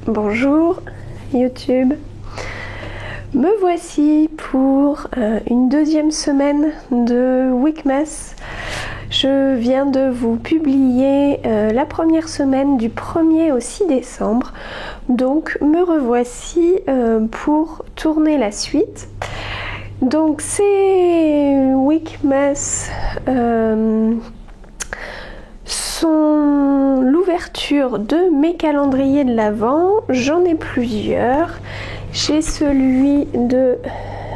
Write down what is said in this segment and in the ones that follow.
Bonjour YouTube, me voici pour une deuxième semaine de Weekmas. Je viens de vous publier la première semaine du 1er au 6 décembre, donc me revoici pour tourner la suite. Donc ces Weekmas sont l'ouverture de mes calendriers de l'Avent. J'en ai plusieurs. J'ai celui de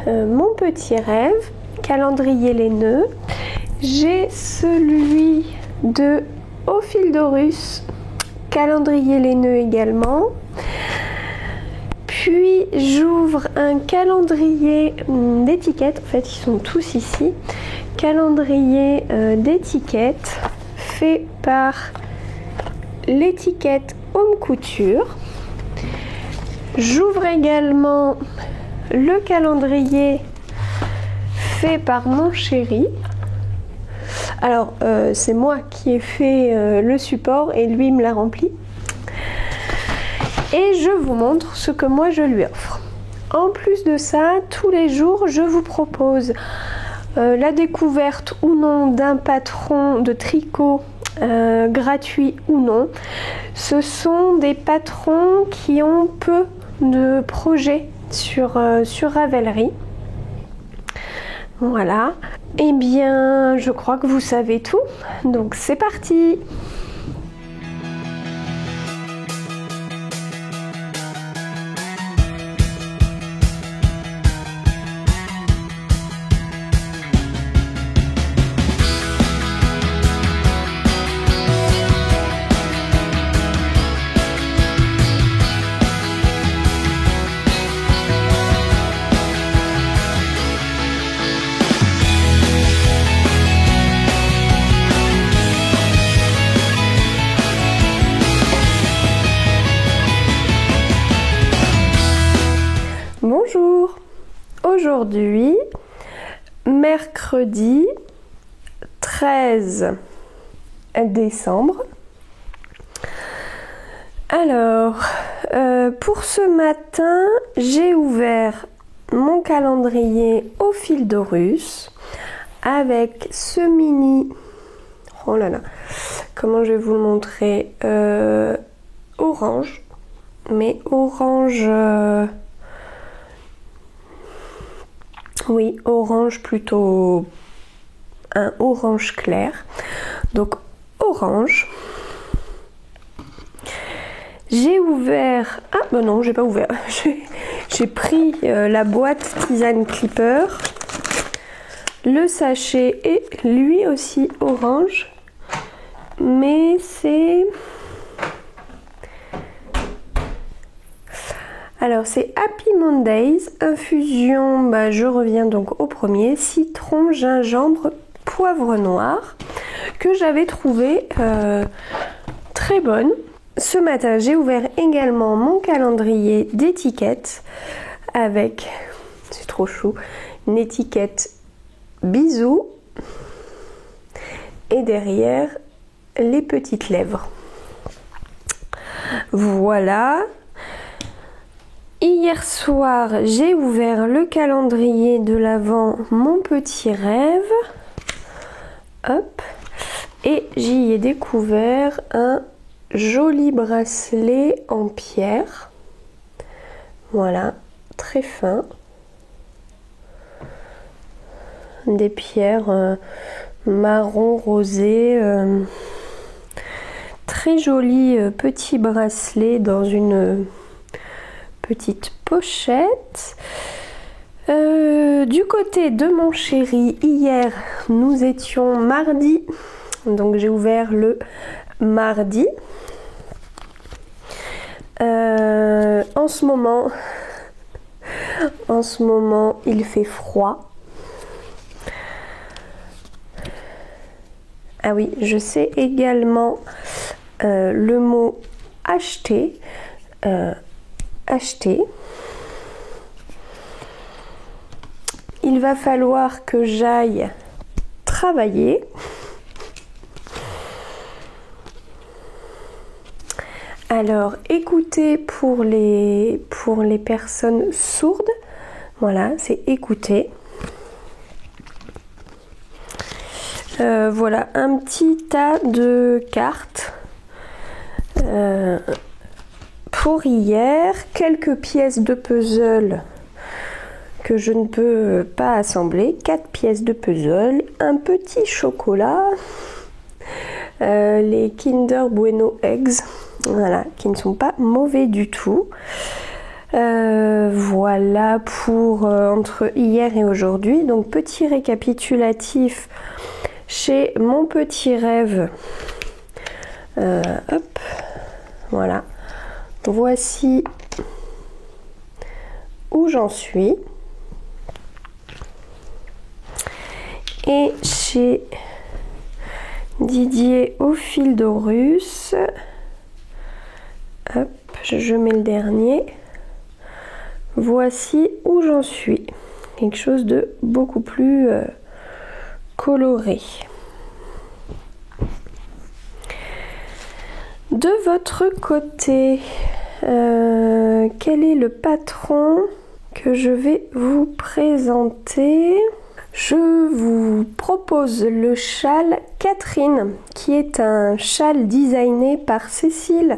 Mon Petit Rêve, calendrier laineux. J'ai celui de Au Fil d'Horus, calendrier laineux également. Puis j'ouvre un calendrier d'étiquettes, en fait ils sont tous ici, calendrier d'étiquettes fait par l'étiquette Home Couture. J'ouvre également le calendrier fait par Mon Chéri. Alors c'est moi qui ai fait le support et lui me l'a rempli. Et je vous montre ce que moi je lui offre. En plus de ça, tous les jours je vous propose la découverte ou non d'un patron de tricot gratuit ou non. Ce sont des patrons qui ont peu de projets sur Ravelry. Voilà. Eh bien, je crois que vous savez tout. Donc c'est parti! Bonjour, aujourd'hui, mercredi 13 décembre. Alors, pour ce matin, j'ai ouvert mon calendrier Au Fil d'Horus avec ce mini, oh là là, comment je vais vous le montrer, orange, mais orange... oui, orange plutôt, un orange clair. Donc orange. J'ai ouvert... Ah ben non, j'ai pas ouvert. J'ai pris la boîte Tisane Clipper. Le sachet est lui aussi orange. Mais c'est... Alors c'est Happy Mondays, infusion, je reviens donc au premier, citron, gingembre, poivre noir, que j'avais trouvé très bonne. Ce matin j'ai ouvert également mon calendrier d'étiquettes avec, c'est trop chou, une étiquette bisous et derrière les petites lèvres. Voilà. Hier soir, j'ai ouvert le calendrier de l'Avent Mon Petit Rêve. Hop. Et j'y ai découvert un joli bracelet en pierre. Voilà, très fin. Des pierres marron rosé. Très joli petit bracelet dans une... petite pochette. Du côté de Mon Chéri, hier nous étions mardi, donc j'ai ouvert le mardi. En ce moment il fait froid. Ah oui, je sais également le mot acheter. Acheter. Il va falloir que j'aille travailler. Alors, écouter pour les personnes sourdes. Voilà, c'est écouter. Voilà, un petit tas de cartes pour hier. Quelques pièces de puzzle que je ne peux pas assembler. 4 pièces de puzzle. Un petit chocolat. Les Kinder Bueno Eggs. Voilà, qui ne sont pas mauvais du tout. Voilà pour entre hier et aujourd'hui. Donc petit récapitulatif chez Mon Petit Rêve. Hop, voilà. Voici où j'en suis. Et chez Didier au fil d'Horus. Hop, je mets le dernier. Voici où j'en suis. Quelque chose de beaucoup plus coloré. De votre côté, quel est le patron que je vais vous présenter? Je vous propose le châle Catherine, qui est un châle designé par Cécile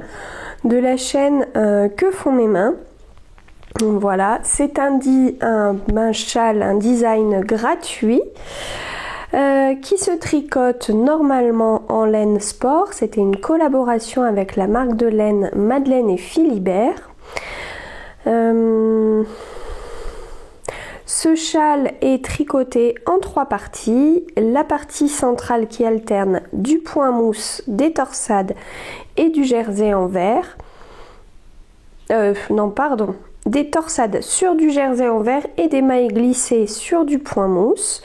de la chaîne Que font mes mains. Voilà, c'est un châle, un design gratuit qui se tricote normalement en laine sport. C'était une collaboration avec la marque de laine Madeleine et Philibert. Ce châle est tricoté en 3 parties. La partie centrale qui alterne du point mousse, des torsades et du jersey en vert. Des torsades sur du jersey en vert et des mailles glissées sur du point mousse.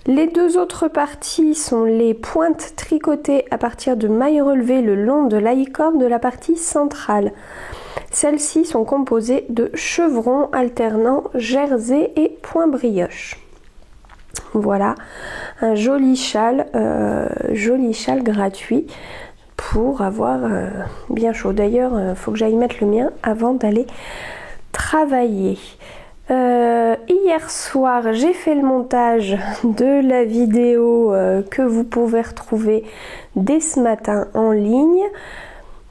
Les 2 autres parties sont les pointes tricotées à partir de mailles relevées le long de l'aïcorde de la partie centrale. Celles-ci sont composées de chevrons alternant jersey et point brioche. Voilà, un joli châle gratuit pour avoir bien chaud. D'ailleurs, il faut que j'aille mettre le mien avant d'aller travailler. Hier soir, j'ai fait le montage de la vidéo que vous pouvez retrouver dès ce matin en ligne.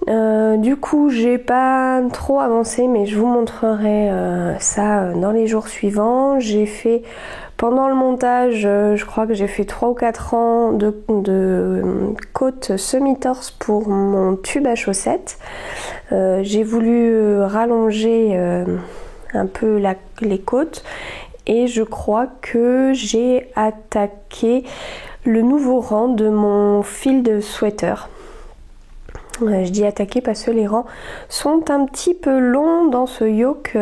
Du coup, j'ai pas trop avancé, mais je vous montrerai ça dans les jours suivants. J'ai fait pendant le montage, je crois que j'ai fait 3 ou 4 rangs de côtes semi-torse pour mon tube à chaussettes. J'ai voulu rallonger un peu les côtes et je crois que j'ai attaqué le nouveau rang de mon fil de sweater. Je dis attaquer parce que les rangs sont un petit peu longs dans ce yoke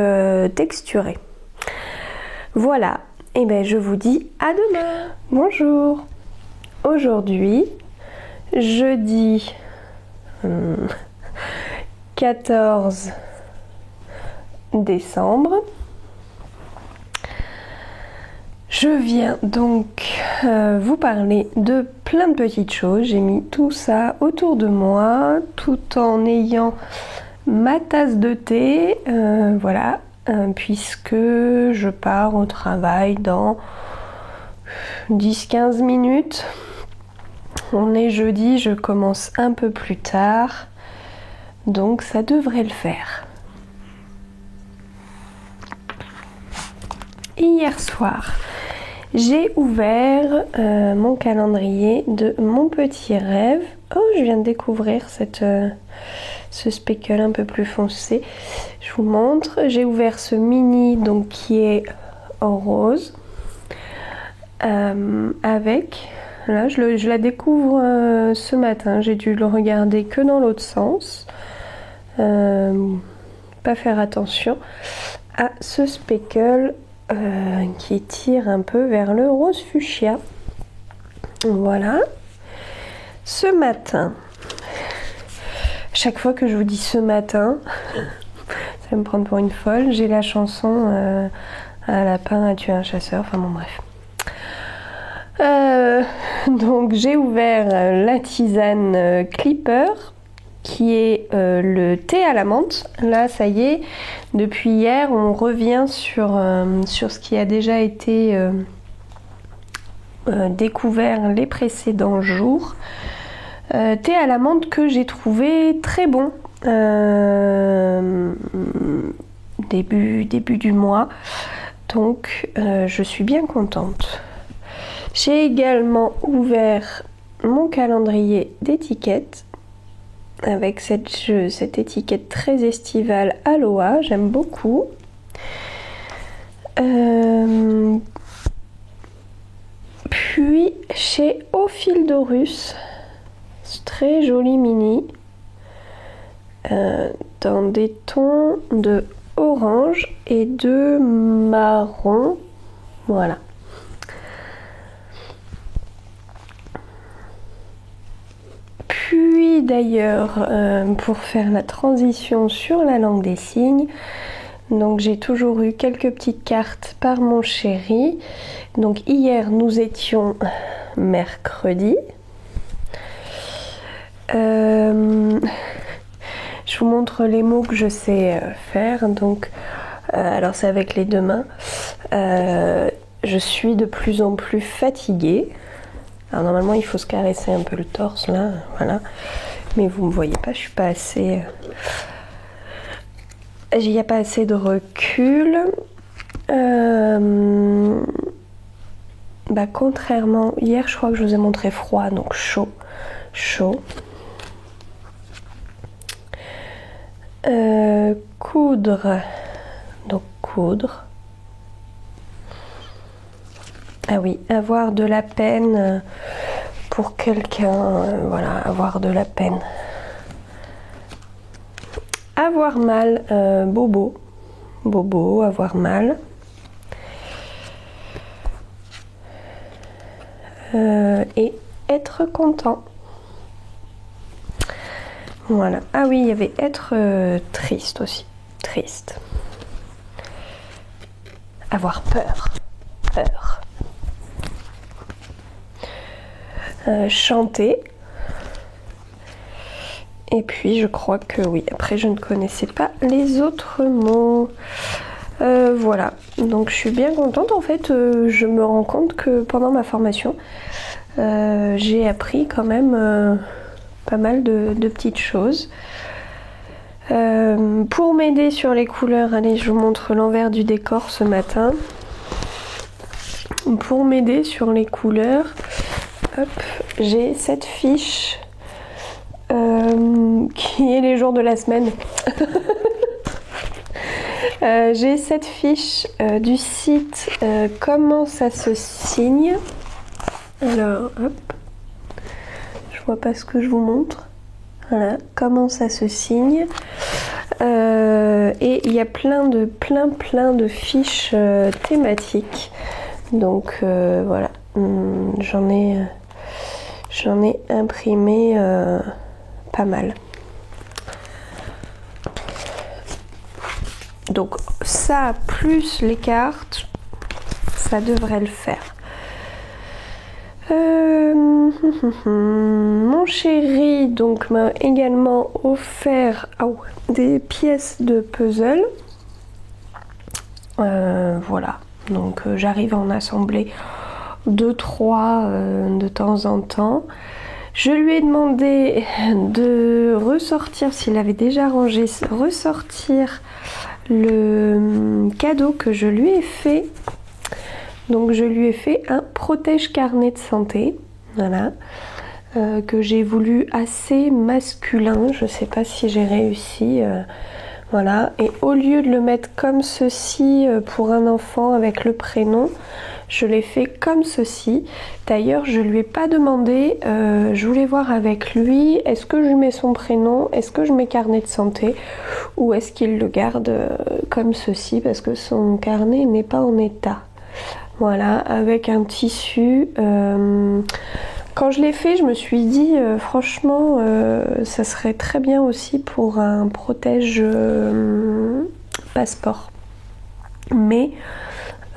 texturé. Voilà, et bien je vous dis à demain. Bonjour. Aujourd'hui, jeudi 14 décembre. Je viens donc vous parler de plein de petites choses. J'ai mis tout ça autour de moi tout en ayant ma tasse de thé. Voilà, puisque je pars au travail dans 10-15 minutes. On est jeudi, je commence un peu plus tard, donc ça devrait le faire. Hier soir, j'ai ouvert mon calendrier de Mon Petit Rêve. Oh, je viens de découvrir ce speckle un peu plus foncé. Je vous montre. J'ai ouvert ce mini donc qui est en rose. Avec... Là, je la découvre ce matin. J'ai dû le regarder que dans l'autre sens. Pas faire attention à ce speckle qui tire un peu vers le rose fuchsia. Voilà. Ce matin, chaque fois que je vous dis ce matin, ça va me prendre pour une folle, j'ai la chanson un lapin a tué un chasseur, enfin bon bref. Donc j'ai ouvert la tisane Clipper qui est le thé à la menthe. Là, ça y est, depuis hier, on revient sur ce qui a déjà été découvert les précédents jours. Thé à la menthe que j'ai trouvé très bon début du mois, donc je suis bien contente. J'ai également ouvert mon calendrier d'étiquettes avec cette étiquette très estivale Aloha, j'aime beaucoup. Puis chez Ophildorus, très joli mini, dans des tons de orange et de marron, voilà. Puis d'ailleurs, pour faire la transition sur la langue des signes, donc j'ai toujours eu quelques petites cartes par mon chéri. Donc hier nous étions mercredi. Je vous montre les mots que je sais faire. Donc, alors c'est avec les deux mains. Je suis de plus en plus fatiguée. Alors normalement il faut se caresser un peu le torse là, voilà. Mais vous me voyez pas, je suis pas assez. Il n'y a pas assez de recul. Contrairement, hier je crois que je vous ai montré froid, donc chaud. Coudre, donc coudre. Ah oui, avoir de la peine pour quelqu'un, voilà, avoir de la peine. Avoir mal, bobo, avoir mal. Et être content. Voilà. Ah oui, il y avait être triste aussi. Triste. Avoir peur. Chanter. Et puis je crois que oui, après je ne connaissais pas les autres mots. Voilà, donc je suis bien contente en fait, je me rends compte que pendant ma formation, j'ai appris quand même pas mal de petites choses. Pour m'aider sur les couleurs, allez, je vous montre l'envers du décor ce matin. Pour m'aider sur les couleurs, hop, j'ai cette fiche qui est les jours de la semaine. J'ai cette fiche du site Comment ça se signe. Alors, hop, je vois pas ce que je vous montre. Voilà, comment ça se signe. Et il y a plein de fiches thématiques. Donc voilà, j'en ai imprimé pas mal. Donc ça plus les cartes, ça devrait le faire. Mon chéri donc m'a également offert des pièces de puzzle. Voilà, donc j'arrive à en assembler 2-3 de temps en temps. Je lui ai demandé de ressortir, s'il avait déjà rangé, ressortir le cadeau que je lui ai fait. Donc je lui ai fait un protège carnet de santé, voilà, que j'ai voulu assez masculin. Je sais pas si j'ai réussi, voilà. Et au lieu de le mettre comme ceci pour un enfant avec le prénom, je l'ai fait comme ceci. D'ailleurs, je lui ai pas demandé, je voulais voir avec lui, est-ce que je mets son prénom, est-ce que je mets carnet de santé, ou est-ce qu'il le garde comme ceci, parce que son carnet n'est pas en état. Voilà, avec un tissu. Quand je l'ai fait, je me suis dit, franchement, ça serait très bien aussi pour un protège passeport. Mais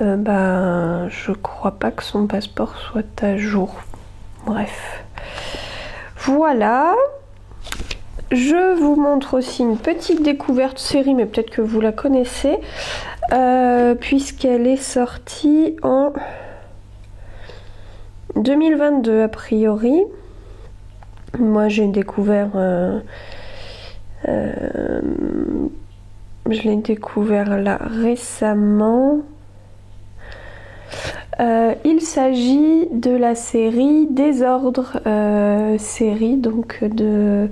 je crois pas que son passeport soit à jour. Bref. Voilà. je vous montre aussi une petite découverte série, mais peut-être que vous la connaissez, puisqu'elle est sortie en 2022 a priori. Moi j'ai découvert, je l'ai découvert là récemment. Il s'agit de la série Désordre, série donc de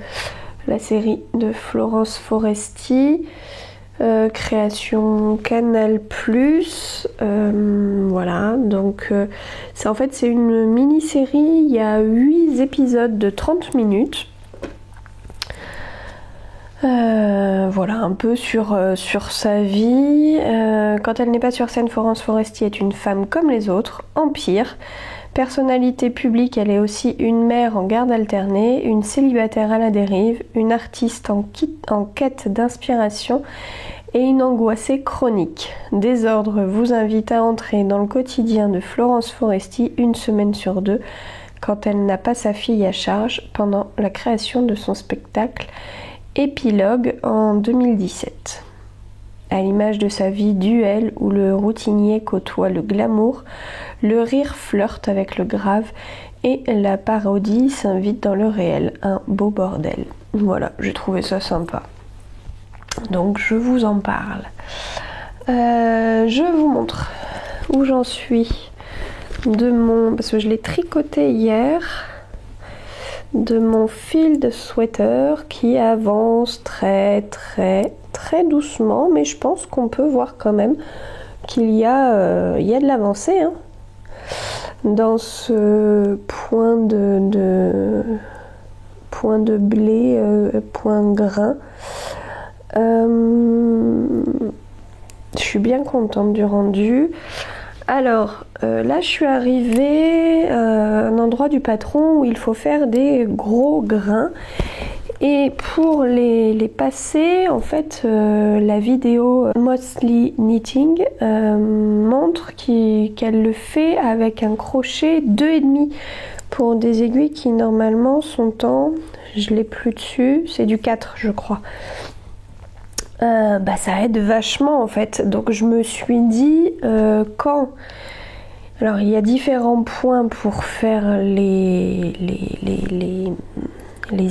la série de Florence Foresti, création Canal+. Voilà, donc c'est une mini-série, il y a 8 épisodes de 30 minutes. Voilà, un peu sur sa vie. Quand elle n'est pas sur scène, Florence Foresti est une femme comme les autres, empire. Personnalité publique, elle est aussi une mère en garde alternée, une célibataire à la dérive, une artiste en quête d'inspiration et une angoissée chronique. Désordre vous invite à entrer dans le quotidien de Florence Foresti une semaine sur 2, quand elle n'a pas sa fille à charge pendant la création de son spectacle Épilogue en 2017. À l'image de sa vie duel où le routinier côtoie le glamour, le rire flirte avec le grave et la parodie s'invite dans le réel. Un beau bordel. Voilà, j'ai trouvé ça sympa. Donc je vous en parle. Je vous montre où j'en suis parce que je l'ai tricoté hier, de mon field sweater qui avance très doucement, mais je pense qu'on peut voir quand même qu'il y a de l'avancée hein, dans ce point de blé, point grain. Je suis bien contente du rendu. Alors là je suis arrivée à un endroit du patron où il faut faire des gros grains, et pour les passer en fait la vidéo Mostly Knitting montre qu'elle le fait avec un crochet 2,5 pour des aiguilles qui normalement sont en, je l'ai plus dessus, c'est du 4 je crois. Ça aide vachement en fait, donc je me suis dit alors il y a différents points pour faire les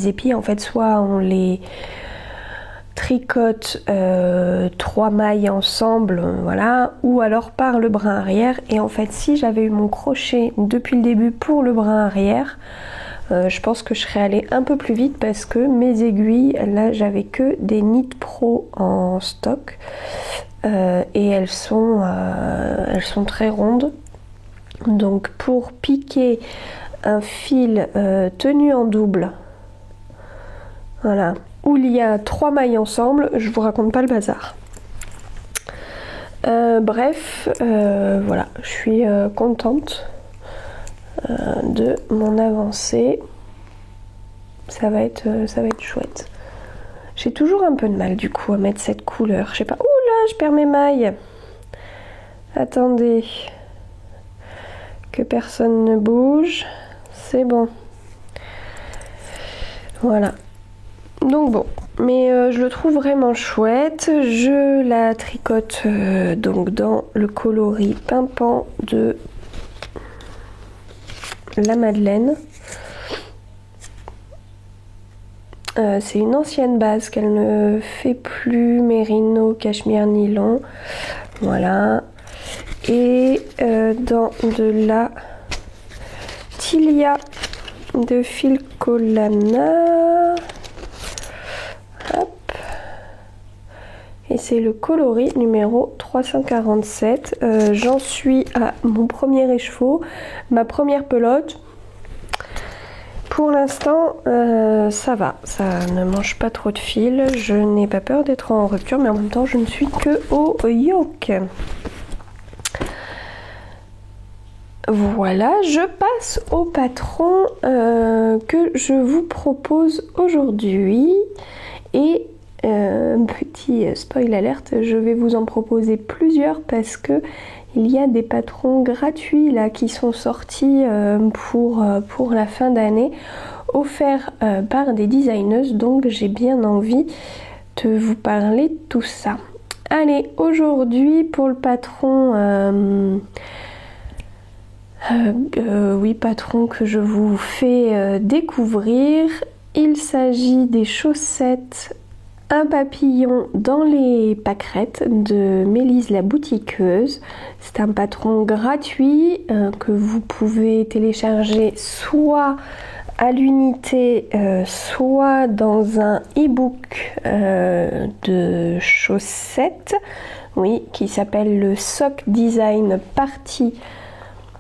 épis en fait, soit on les tricote 3 mailles ensemble, voilà, ou alors par le brin arrière, et en fait si j'avais eu mon crochet depuis le début pour le brin arrière, je pense que je serais allée un peu plus vite parce que mes aiguilles, là j'avais que des Knit Pro en stock et elles sont très rondes. Donc pour piquer un fil tenu en double, voilà, où il y a 3 mailles ensemble, je vous raconte pas le bazar. Bref, voilà, je suis contente de mon avancée. Ça va être chouette. J'ai toujours un peu de mal du coup à mettre cette couleur. Je sais pas. Ouh là, je perds mes mailles. Attendez. Que personne ne bouge. C'est bon. Voilà. Donc bon. Mais je le trouve vraiment chouette. Je la tricote donc dans le coloris pimpant de la Madeleine. C'est une ancienne base qu'elle ne fait plus, mérino, cachemire, nylon. Voilà. Et dans de la Tilia de fil Colana. Hop. Et c'est le coloris numéro 347. J'en suis à mon premier écheveau, ma première pelote. Pour l'instant, ça va, ça ne mange pas trop de fil. Je n'ai pas peur d'être en rupture, mais en même temps, je ne suis que au yoke. Voilà, je passe au patron que je vous propose aujourd'hui. Et petit spoil alerte, je vais vous en proposer plusieurs parce que il y a des patrons gratuits là qui sont sortis pour la fin d'année. offert par des designeuses, donc j'ai bien envie de vous parler de tout ça. Allez, aujourd'hui pour le patron, patron que je vous fais découvrir, il s'agit des chaussettes Un papillon dans les pâquerettes de Mélise la boutiqueuse. C'est un patron gratuit que vous pouvez télécharger soit à l'unité, soit dans un e-book de chaussettes, oui, qui s'appelle le Sock Design Party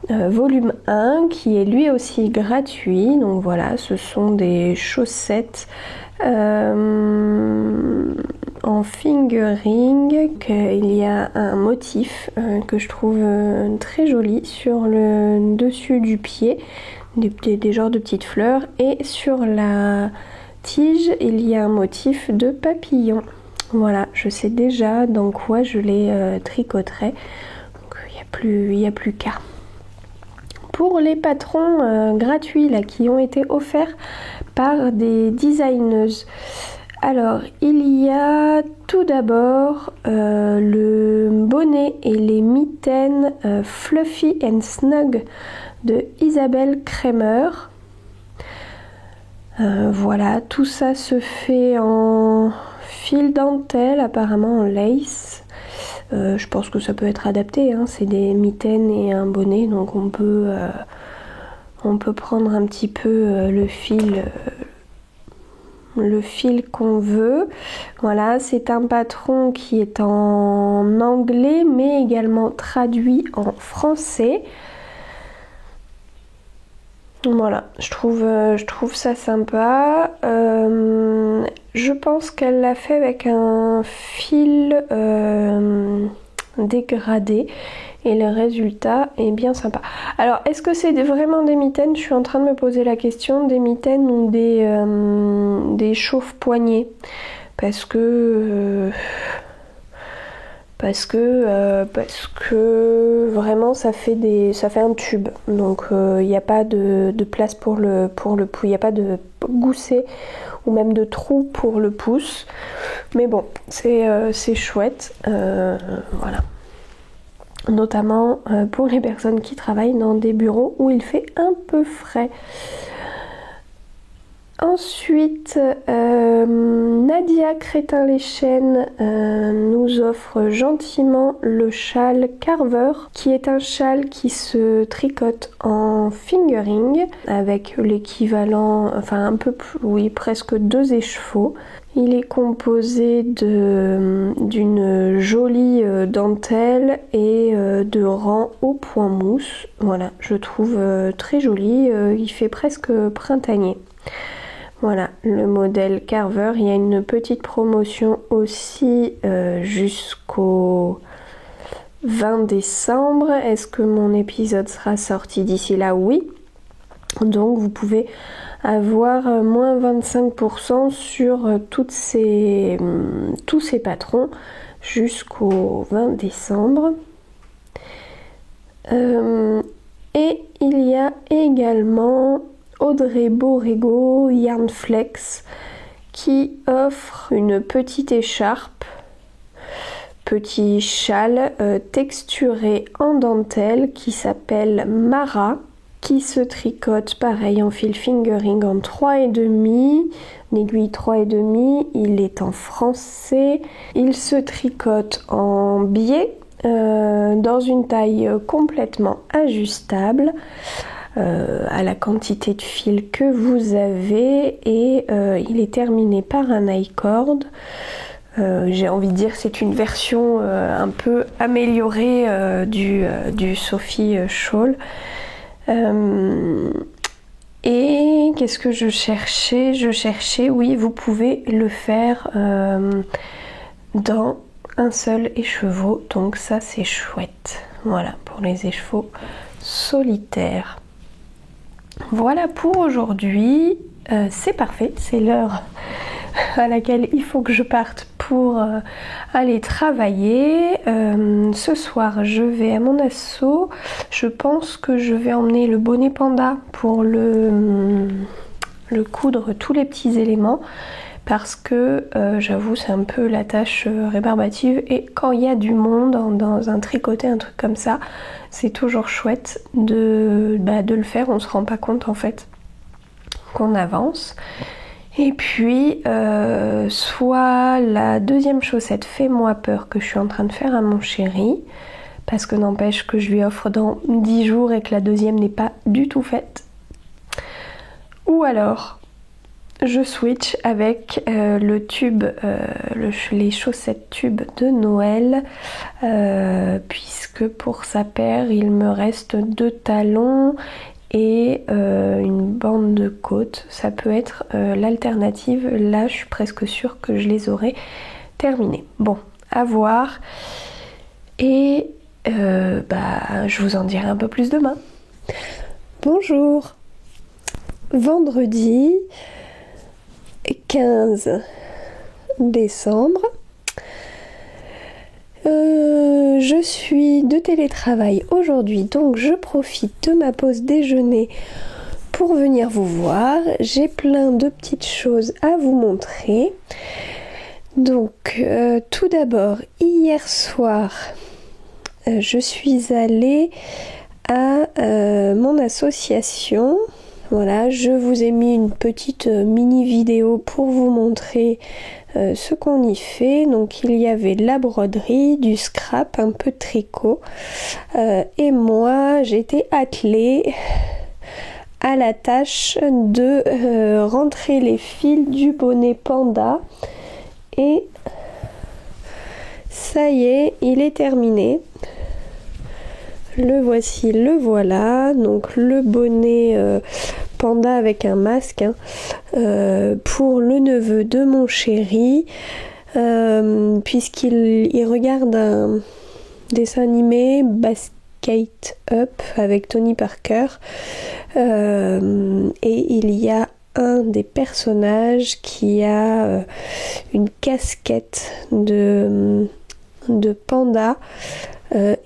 volume 1, qui est lui aussi gratuit. Donc voilà, ce sont des chaussettes en fingering. Il y a un motif que je trouve très joli sur le dessus du pied, des genres de petites fleurs, et sur la tige il y a un motif de papillon. Voilà, je sais déjà dans quoi je les tricoterai, donc il n'y a plus qu'à. Pour les patrons gratuits là, qui ont été offerts par des designeuses, alors il y a tout d'abord le bonnet et les mitaines Fluffy and Snug de Isabelle Kremer. Voilà, tout ça se fait en fil dentelle, apparemment en lace. Je pense que ça peut être adapté, hein. C'est des mitaines et un bonnet, donc on peut prendre un petit peu le fil qu'on veut. Voilà, c'est un patron qui est en anglais mais également traduit en français. Voilà, je trouve ça sympa. Je pense qu'elle l'a fait avec un fil dégradé et le résultat est bien sympa. Alors, est-ce que c'est vraiment des mitaines? Je suis en train de me poser la question, des mitaines ou des chauffe-poignets, parce que vraiment ça fait un tube, donc il n'y a pas de place pour le pouce, il n'y a pas de gousset ou même de trou pour le pouce, mais bon, c'est chouette, voilà, notamment pour les personnes qui travaillent dans des bureaux où il fait un peu frais. Ensuite, Nadia Crétin-les-Chênes nous offre gentiment le châle Carver, qui est un châle qui se tricote en fingering avec l'équivalent, enfin un peu plus, oui, presque 2 écheveaux. Il est composé d'une jolie dentelle et de rangs au point mousse. Voilà, je trouve très joli, il fait presque printanier. Voilà, le modèle Carver. Il y a une petite promotion aussi jusqu'au 20 décembre. Est-ce que mon épisode sera sorti d'ici là? Oui. Donc vous pouvez avoir moins 25% sur tous ces patrons jusqu'au 20 décembre. Et il y a également Audrey Borrego Yarnflex qui offre une petite écharpe, petit châle texturé en dentelle qui s'appelle Mara, qui se tricote pareil en fil fingering en 3,5, une aiguille 3,5, il est en français, il se tricote en biais dans une taille complètement ajustable à la quantité de fil que vous avez, et il est terminé par un I-cord. J'ai envie de dire que c'est une version un peu améliorée du Sophie Shawl. Et qu'est-ce que je cherchais? Oui, vous pouvez le faire dans un seul écheveau, donc ça c'est chouette. Voilà, pour les écheveaux solitaires. Voilà pour aujourd'hui, c'est parfait, c'est l'heure à laquelle il faut que je parte pour aller travailler. Ce soir je vais à mon asso, je pense que je vais emmener le bonnet panda pour le le coudre tous les petits éléments parce que j'avoue c'est un peu la tâche rébarbative et quand il y a du monde dans un tricoté, un truc comme ça, c'est toujours chouette de le faire, on se rend pas compte en fait qu'on avance. Et puis soit la deuxième chaussette Fais-moi peur que je suis en train de faire à mon chéri, parce que n'empêche que je lui offre dans 10 jours et que la deuxième n'est pas du tout faite. Ou alors, je switch avec le tube, les chaussettes tubes de Noël, puisque pour sa paire, il me reste 2 talons et une bande de côte. Ça peut être l'alternative. Là, je suis presque sûre que je les aurai terminées. Bon, à voir. Et je vous en dirai un peu plus demain. Bonjour. Vendredi 15 décembre. Je suis de télétravail aujourd'hui, donc je profite de ma pause déjeuner pour venir vous voir. J'ai plein de petites choses à vous montrer. Donc tout d'abord, hier soir, je suis allée à mon association. Voilà, je vous ai mis une petite mini vidéo pour vous montrer ce qu'on y fait. Donc il y avait de la broderie, du scrap, un peu de tricot. Et moi, j'étais attelée à la tâche de rentrer les fils du bonnet panda. Et ça y est, il est terminé. Le voici, le voilà. Donc le bonnet panda avec un masque pour le neveu de mon chéri, puisqu'il regarde un dessin animé Basket Up avec Tony Parker, et il y a un des personnages qui a une casquette de panda.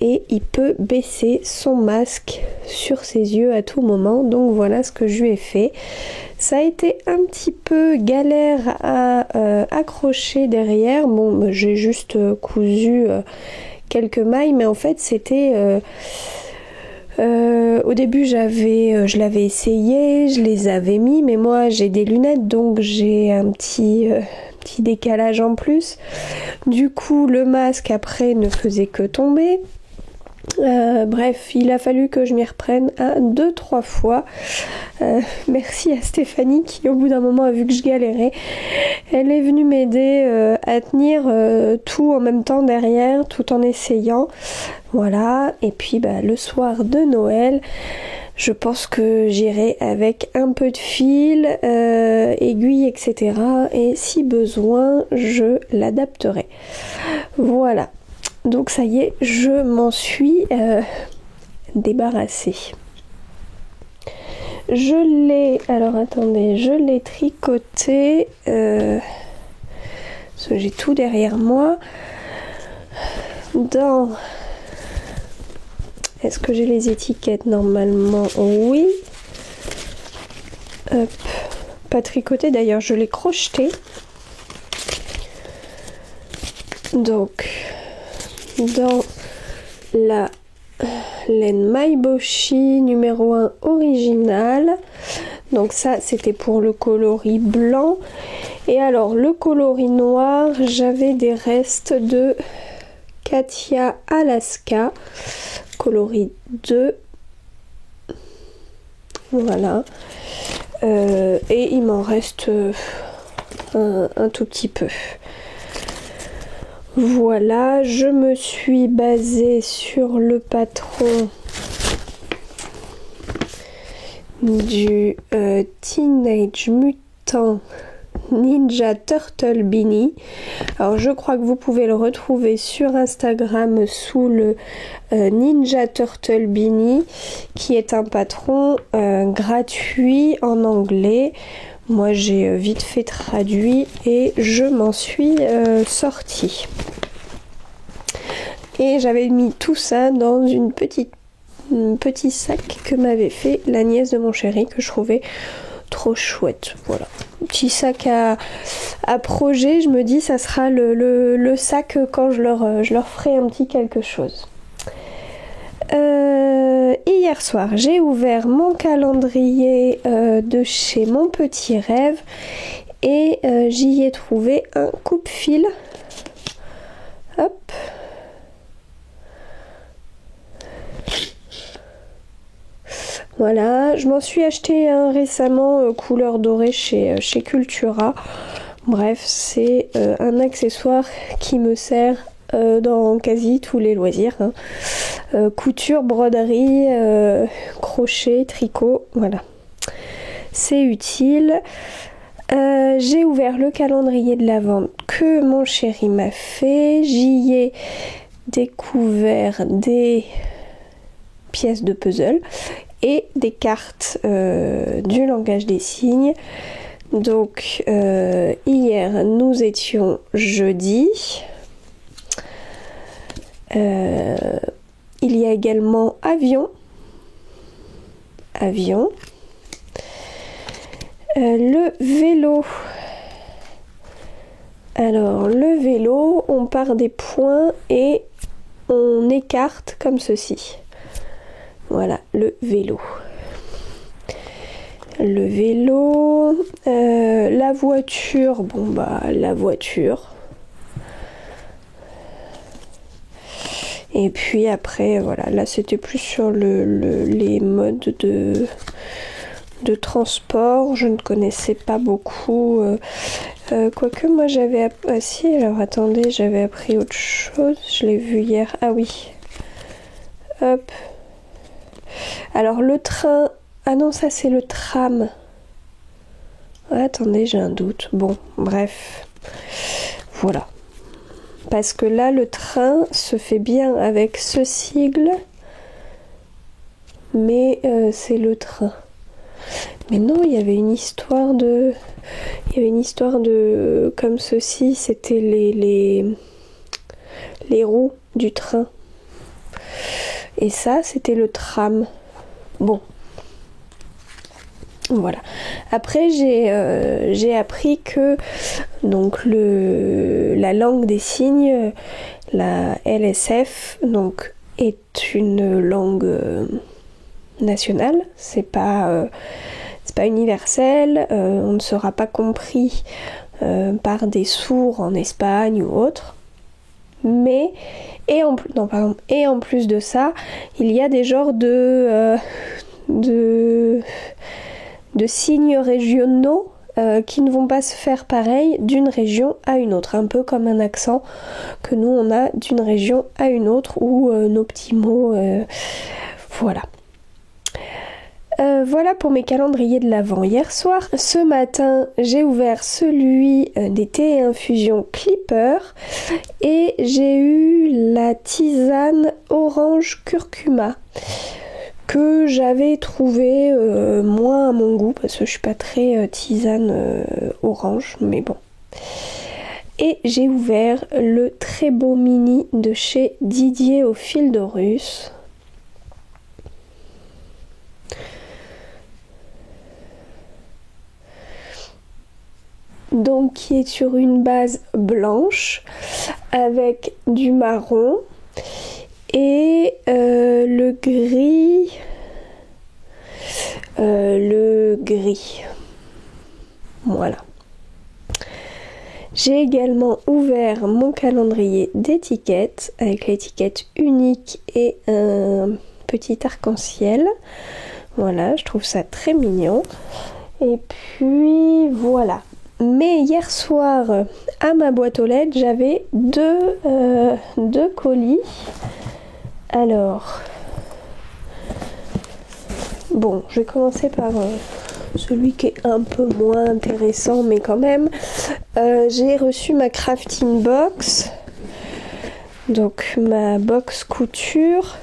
Et il peut baisser son masque sur ses yeux à tout moment, donc voilà ce que je lui ai fait. Ça a été un petit peu galère à accrocher derrière. Bon, j'ai juste cousu quelques mailles, mais en fait c'était au début je l'avais essayé, je les avais mis, mais moi j'ai des lunettes, donc j'ai un petit décalage en plus. Du coup, le masque après ne faisait que tomber. Bref, il a fallu que je m'y reprenne 2-3 fois. Merci à Stéphanie qui au bout d'un moment a vu que je galérais. Elle est venue m'aider à tenir tout en même temps derrière, tout en essayant. Voilà, et puis le soir de Noël, je pense que j'irai avec un peu de fil, aiguille, etc. Et si besoin, je l'adapterai. Voilà. Donc ça y est, je m'en suis débarrassée. Je l'ai tricoté. Parce que j'ai tout derrière moi. Est-ce que j'ai les étiquettes? Normalement, oui. Hop. Pas tricoté, d'ailleurs, je l'ai crocheté. Donc, dans la laine Maiboshi numéro 1 original. Donc ça, c'était pour le coloris blanc. Et alors, le coloris noir, j'avais des restes de Katia Alaska. Coloris 2. Voilà. Et il m'en reste un tout petit peu. Voilà, je me suis basée sur le patron du Teenage Mutant Ninja Turtle Beanie. Alors je crois que vous pouvez le retrouver sur Instagram sous le Ninja Turtle Beanie, qui est un patron gratuit en anglais. Moi j'ai vite fait traduit et je m'en suis sortie. Et j'avais mis tout ça dans un petit sac que m'avait fait la nièce de mon chéri, que je trouvais trop chouette. Voilà, petit sac à projet. Je me dis ça sera le sac quand je leur ferai un petit quelque chose. Hier soir, j'ai ouvert mon calendrier de chez Mon Petit Rêve et j'y ai trouvé un coupe-fil. Hop. Voilà, je m'en suis acheté un récemment couleur dorée chez Cultura. Bref, c'est un accessoire qui me sert dans quasi tous les loisirs. Couture, broderie, crochet, tricot, voilà. C'est utile. J'ai ouvert le calendrier de l'Avent que mon chéri m'a fait. J'y ai découvert des pièces de puzzle et des cartes du langage des signes. Donc hier nous étions jeudi. Il y a également avion. Le vélo. Alors le vélo, on part des points et on écarte comme ceci. Voilà, le vélo. La voiture, la voiture. Et puis après, voilà, là c'était plus sur les modes de transport. Je ne connaissais pas beaucoup. Quoique moi j'avais... Ah si, alors attendez, j'avais appris autre chose. Je l'ai vu hier. Ah oui. Hop. Alors le train... Ah non, ça c'est le tram. Attendez, j'ai un doute. Bon, bref. Voilà. Parce que là, le train se fait bien avec ce sigle. Mais c'est le train. Mais non, il y avait une histoire de... comme ceci, c'était les roues du train. Et ça, c'était le tram. Bon. Voilà. Après, j'ai appris que donc la langue des signes, la LSF, donc est une langue nationale. C'est pas universel. On ne sera pas compris par des sourds en Espagne ou autre. Mais et en plus de ça, il y a des genres de signes régionaux qui ne vont pas se faire pareil d'une région à une autre, un peu comme un accent que nous on a d'une région à une autre ou nos petits mots, voilà. Voilà pour mes calendriers de l'Avent hier soir. Ce matin, j'ai ouvert celui des thés et infusions Clipper et j'ai eu la tisane orange curcuma que j'avais trouvé moins à mon goût parce que je suis pas très tisane orange, mais bon. Et j'ai ouvert le très beau mini de chez Didier au fil de russe. Donc qui est sur une base blanche avec du marron et le gris. Voilà. J'ai également ouvert mon calendrier d'étiquettes avec l'étiquette unique et un petit arc-en-ciel. Voilà, je trouve ça très mignon. Et puis voilà. Mais hier soir, à ma boîte aux lettres, j'avais deux colis. Alors, bon, je vais commencer par celui qui est un peu moins intéressant, mais quand même. J'ai reçu ma crafting box, donc ma box couture.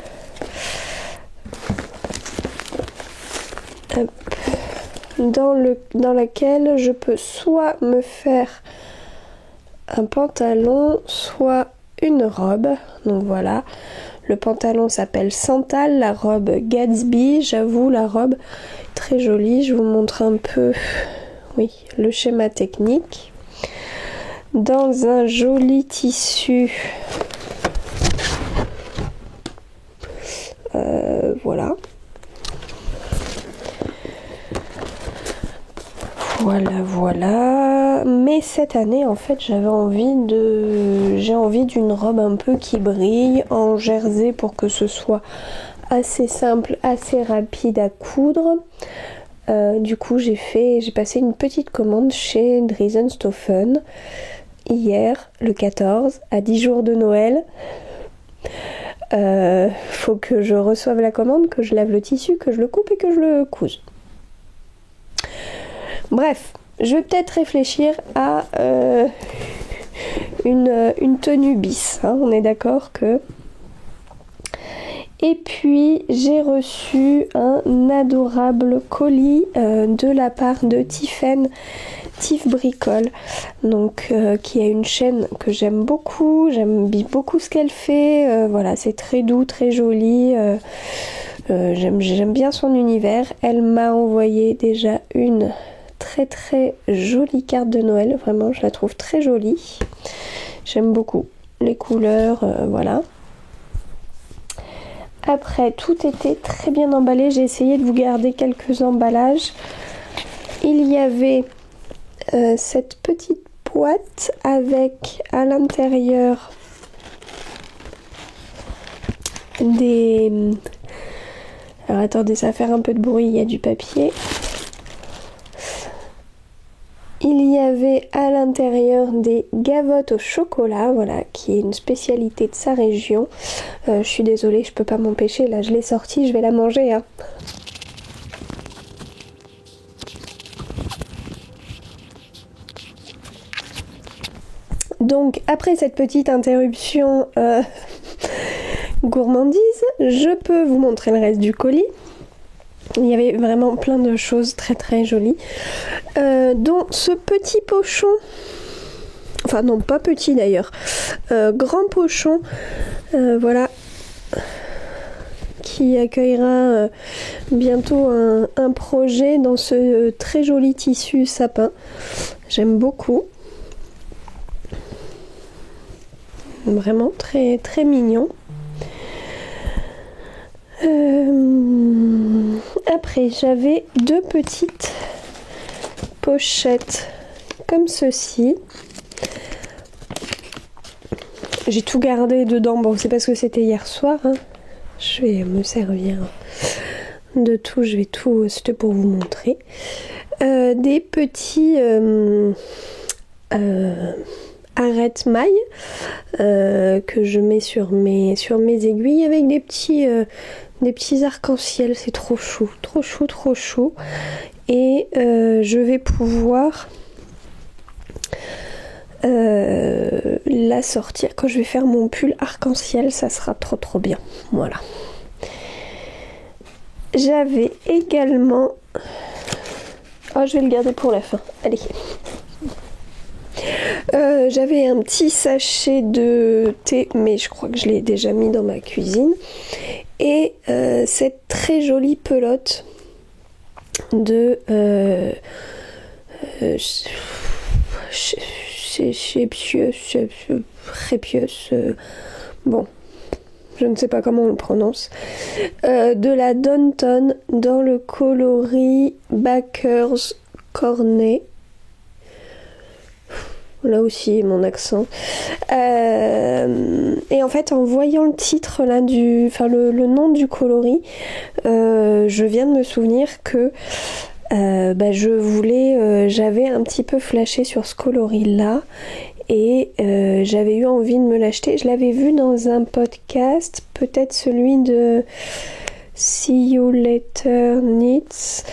Hop. Dans laquelle je peux soit me faire un pantalon, soit une robe. Donc voilà, le pantalon s'appelle Santal, la robe Gatsby. J'avoue, la robe très joli. Je vous montre un peu, oui, le schéma technique. Dans un joli tissu, voilà. Voilà. Mais cette année, en fait, j'ai envie d'une robe un peu qui brille en jersey pour que ce soit assez simple, assez rapide à coudre. Du coup, j'ai passé une petite commande chez Driesenstoffen hier, le 14, à 10 jours de Noël. Faut que je reçoive la commande, que je lave le tissu, que je le coupe et que je le couse. Bref, je vais peut-être réfléchir à une tenue bis, hein, on est d'accord que... Et puis j'ai reçu un adorable colis de la part de Tiffen, Tif Bricole, donc qui a une chaîne que j'aime beaucoup ce qu'elle fait, voilà, c'est très doux, très joli, j'aime bien son univers. Elle m'a envoyé déjà une très très jolie carte de Noël, vraiment je la trouve très jolie, j'aime beaucoup les couleurs, voilà. Après, tout était très bien emballé, j'ai essayé de vous garder quelques emballages. Il y avait cette petite boîte avec à l'intérieur des... Alors attendez, ça va faire un peu de bruit, il y a du papier. Il y avait à l'intérieur des gavottes au chocolat, voilà, qui est une spécialité de sa région. Je suis désolée, je peux pas m'empêcher, là je l'ai sortie, je vais la manger, hein. Donc après cette petite interruption gourmandise, je peux vous montrer le reste du colis. Il y avait vraiment plein de choses très très jolies, dont ce petit pochon, enfin non pas petit d'ailleurs, grand pochon, voilà, qui accueillera bientôt un projet dans ce très joli tissu sapin. J'aime beaucoup, vraiment très très mignon. Après, j'avais deux petites pochettes comme ceci. J'ai tout gardé dedans. Bon, c'est parce que c'était hier soir, hein. Je vais me servir de tout. Je vais tout, c'était pour vous montrer. Des petits arrête-mailles que je mets sur mes aiguilles avec des petits arcs-en-ciel. C'est trop chou, trop chou, trop chou. Et je vais pouvoir la sortir quand je vais faire mon pull arc-en-ciel. Ça sera trop trop bien. Voilà. J'avais également... Oh, je vais le garder pour la fin. Allez. J'avais un petit sachet de thé, mais je crois que je l'ai déjà mis dans ma cuisine. Et cette très jolie pelote de bon, je ne sais pas comment on le prononce, de la Downton dans le coloris Baker's Cornet. Là aussi mon accent. Et en fait, en voyant le titre là le nom du coloris, je viens de me souvenir que j'avais un petit peu flashé sur ce coloris là et j'avais eu envie de me l'acheter. Je l'avais vu dans un podcast, peut-être celui de See You Later Knits.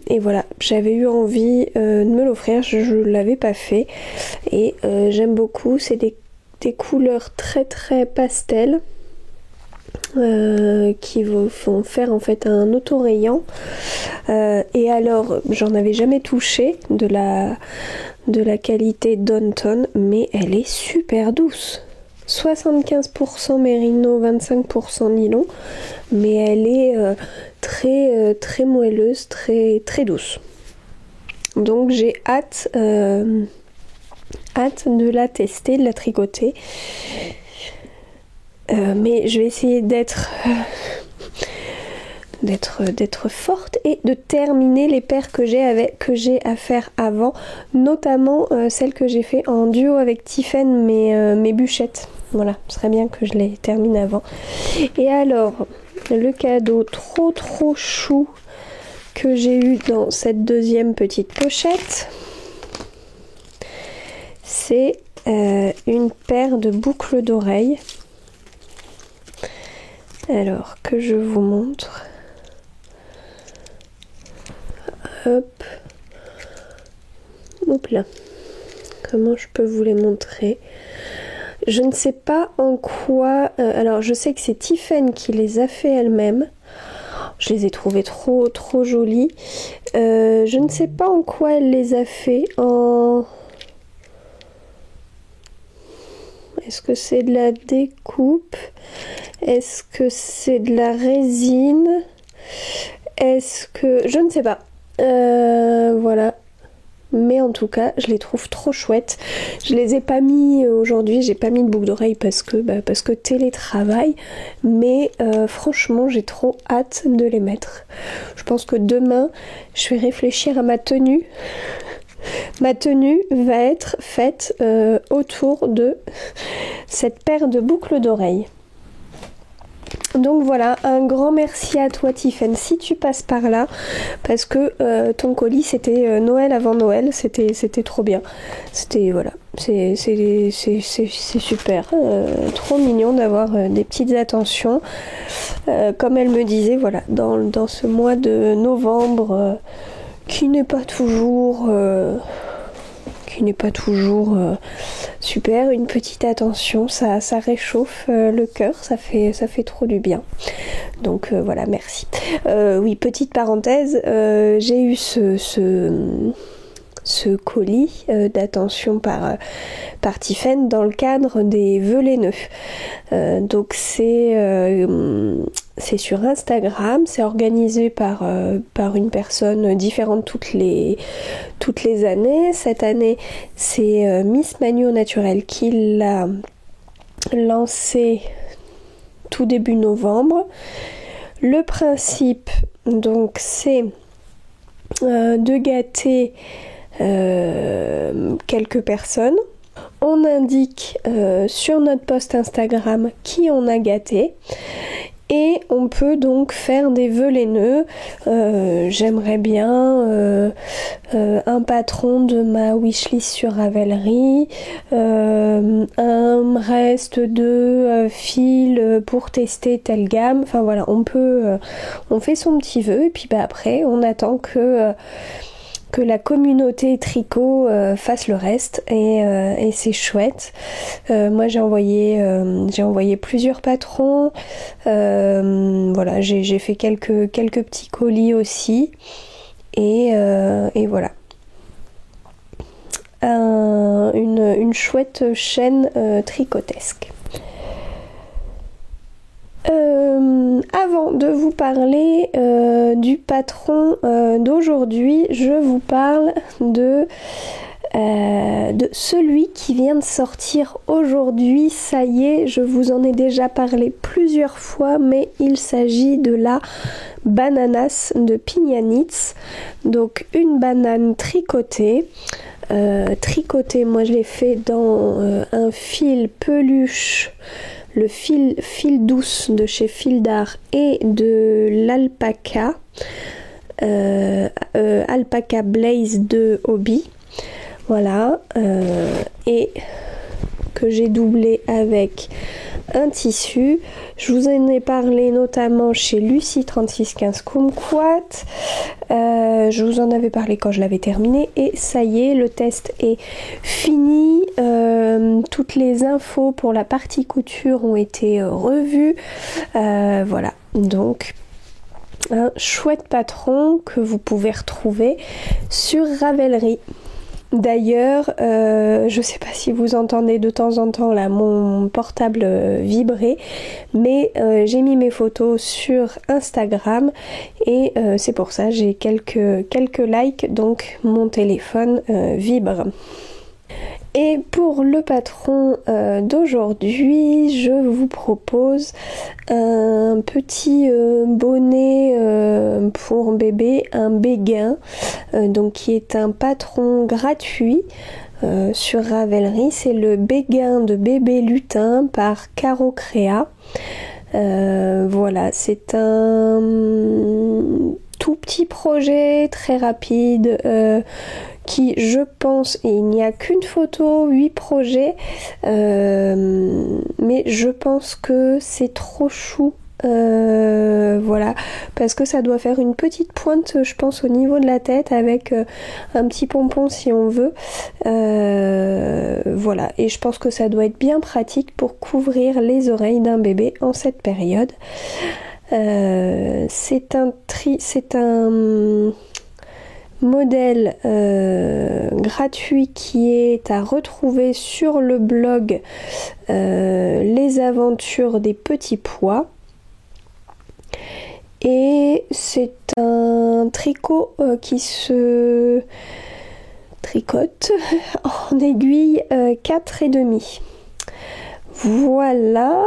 Et voilà, j'avais eu envie de me l'offrir, je ne l'avais pas fait et j'aime beaucoup, c'est des couleurs très très pastel qui vont faire en fait un autorayant et alors j'en avais jamais touché de la qualité Downton, mais elle est super douce. 75% mérino, 25% nylon, mais elle est très moelleuse, très douce. Donc j'ai hâte de la tester, de la tricoter. Mais je vais essayer d'être forte et de terminer les paires que j'ai à faire avant, notamment celles que j'ai fait en duo avec Tiffen, mes bûchettes. Voilà, ce serait bien que je les termine avant. Et alors, le cadeau trop chou que j'ai eu dans cette deuxième petite pochette, c'est une paire de boucles d'oreilles. Alors, que je vous montre. Hop. Hop là. Comment je peux vous les montrer? Je ne sais pas en quoi... alors, je sais que c'est Tiffen qui les a fait elle-même. Je les ai trouvées trop jolies. Je ne sais pas en quoi elle les a fait. Est-ce que c'est de la découpe? Est-ce que c'est de la résine? Est-ce que... je ne sais pas. Voilà. Mais en tout cas, je les trouve trop chouettes. Je les ai pas mis aujourd'hui, j'ai pas mis de boucle d'oreille parce que télétravail. Mais franchement, j'ai trop hâte de les mettre. Je pense que demain, je vais réfléchir à ma tenue. Ma tenue va être faite autour de cette paire de boucles d'oreilles. Donc voilà, un grand merci à toi Tiffen si tu passes par là, parce que ton colis c'était Noël avant Noël, c'était trop bien. C'était voilà, c'est super, trop mignon d'avoir des petites attentions. Comme elle me disait, voilà, dans ce mois de novembre qui n'est pas toujours super, une petite attention, ça réchauffe le cœur, ça fait trop du bien. Donc voilà, merci. Oui, petite parenthèse, j'ai eu ce colis d'attention par Tiffen dans le cadre des vœux laineux. Donc c'est sur Instagram, c'est organisé par une personne différente toutes les années. Cette année, c'est Miss Manu au Naturel qui l'a lancé tout début novembre. Le principe, donc, c'est de gâter quelques personnes. On indique sur notre post Instagram qui on a gâté. Et on peut donc faire des vœux laineux. J'aimerais bien un patron de ma wishlist sur Ravelry, un reste de fil pour tester telle gamme. Enfin voilà, on fait son petit vœu et puis après on attend que la communauté tricot fasse le reste et c'est chouette. Moi j'ai envoyé plusieurs patrons, voilà, j'ai fait quelques petits colis aussi et voilà. Une chouette chaîne tricotesque. Avant de vous parler du patron d'aujourd'hui, je vous parle de celui qui vient de sortir aujourd'hui. Ça y est, je vous en ai déjà parlé plusieurs fois, mais il s'agit de la Bananas de Piña Knits. Donc une banane tricotée. Moi je l'ai fait dans un fil peluche, le fil douce de chez Fil d'Art et de l'alpaca, Alpaca Blaze de Hobby. Voilà, et que j'ai doublé avec un tissu. Je vous en ai parlé notamment chez Lucie 3615 Kumquat. Je vous en avais parlé quand je l'avais terminé et ça y est, le test est fini. Toutes les infos pour la partie couture ont été revues. Voilà, donc un chouette patron que vous pouvez retrouver sur Ravelry. D'ailleurs, je sais pas si vous entendez de temps en temps là mon portable vibrer, mais j'ai mis mes photos sur Instagram et c'est pour ça j'ai quelques likes, donc mon téléphone vibre. Et pour le patron d'aujourd'hui, je vous propose un petit bonnet pour bébé, un béguin, donc qui est un patron gratuit sur Ravelry. C'est le béguin de bébé lutin par Caro Créa. Voilà, c'est un tout petit projet très rapide qui, je pense, et il n'y a qu'une photo, 8 projets, mais je pense que c'est trop chou. Voilà, parce que ça doit faire une petite pointe, je pense, au niveau de la tête avec un petit pompon si on veut. Voilà, et je pense que ça doit être bien pratique pour couvrir les oreilles d'un bébé en cette période. C'est un modèle gratuit qui est à retrouver sur le blog Les Aventures des Petits Pois. Et c'est un tricot qui se tricote en aiguille 4,5. Voilà.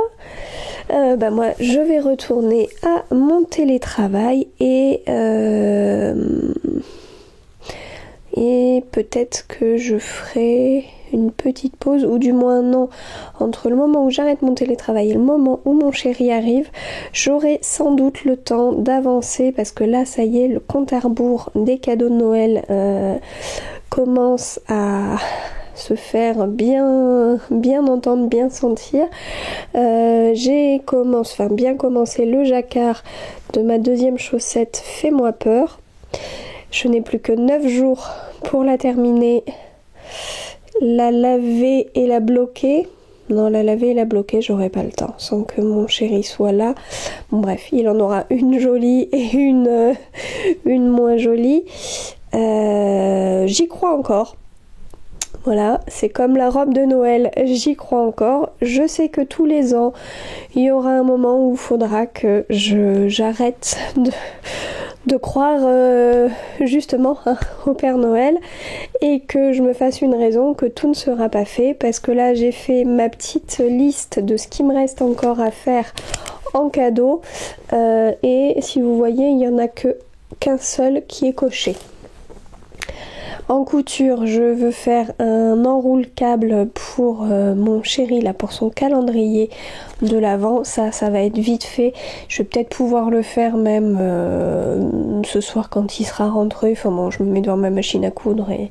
Moi je vais retourner à mon télétravail et peut-être que je ferai une petite pause, ou du moins non, entre le moment où j'arrête mon télétravail et le moment où mon chéri arrive, j'aurai sans doute le temps d'avancer, parce que là ça y est, le compte à rebours des cadeaux de Noël commence à se faire bien entendre, bien sentir. J'ai bien commencé le jacquard de ma deuxième chaussette Fais-moi peur. Je n'ai plus que 9 jours pour la terminer, la laver et la bloquer. Non, la laver et la bloquer, j'aurai pas le temps sans que mon chéri soit là. Bon, bref, il en aura une jolie et une moins jolie. J'y crois encore. Voilà, c'est comme la robe de Noël, j'y crois encore. Je sais que tous les ans, il y aura un moment où il faudra que j'arrête de croire justement au Père Noël et que je me fasse une raison que tout ne sera pas fait, parce que là j'ai fait ma petite liste de ce qui me reste encore à faire en cadeau et si vous voyez, il n'y en a qu'un seul qui est coché. En couture, je veux faire un enroule-câble pour mon chéri, là, pour son calendrier de l'Avent. Ça va être vite fait. Je vais peut-être pouvoir le faire même ce soir quand il sera rentré. Enfin bon, je me mets devant ma machine à coudre et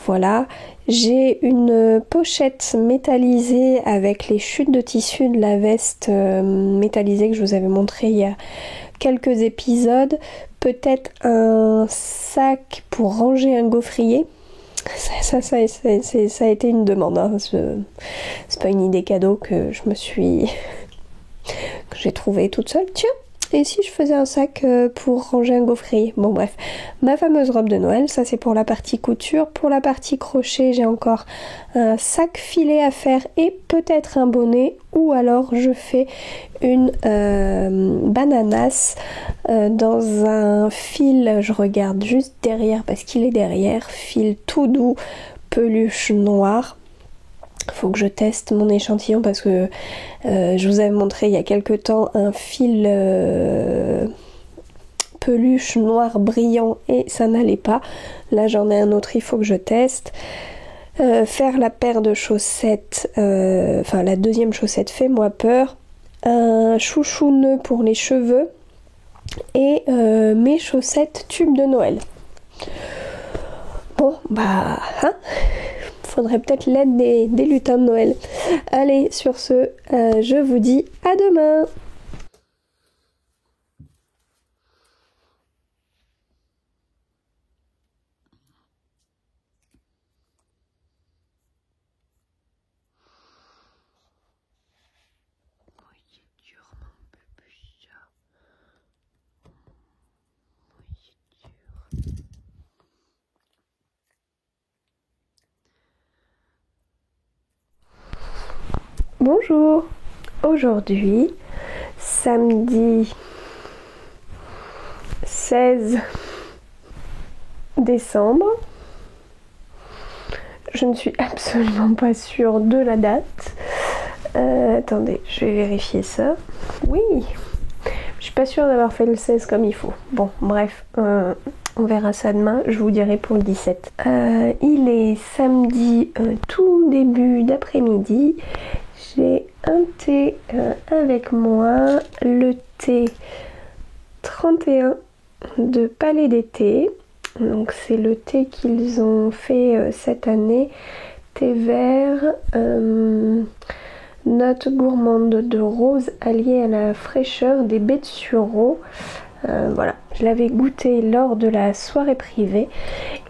voilà. J'ai une pochette métallisée avec les chutes de tissu de la veste métallisée que je vous avais montré il y a quelques épisodes. Peut-être un sac pour ranger un gaufrier. Ça a été une demande. Hein. C'est pas une idée cadeau que que j'ai trouvé toute seule. Tiens, et si je faisais un sac pour ranger un gaufrier? Bon bref, ma fameuse robe de Noël, ça c'est pour la partie couture. Pour la partie crochet, j'ai encore un sac filet à faire et peut-être un bonnet, ou alors je fais une bananas dans un fil, je regarde juste derrière parce qu'il est derrière, fil tout doux, peluche noire. Faut que je teste mon échantillon parce que je vous avais montré il y a quelques temps un fil peluche noir brillant et ça n'allait pas. Là j'en ai un autre, il faut que je teste. Faire la paire de chaussettes, la deuxième chaussette Fais-moi peur, un chouchou nœud pour les cheveux et mes chaussettes tubes de Noël. Bon faudrait peut-être l'aide des lutins de Noël. Allez, sur ce, je vous dis à demain. Bonjour, aujourd'hui, samedi 16 décembre, je ne suis absolument pas sûre de la date. Attendez, je vais vérifier ça. Oui, je suis pas sûre d'avoir fait le 16 comme il faut. Bon, bref, on verra ça demain, je vous dirai pour le 17. Il est samedi, tout début d'après-midi. J'ai un thé avec moi, le thé 31 de Palais d'été. Donc c'est le thé qu'ils ont fait cette année. Thé vert, notes gourmandes de rose alliées à la fraîcheur des baies de sureau. Voilà, je l'avais goûté lors de la soirée privée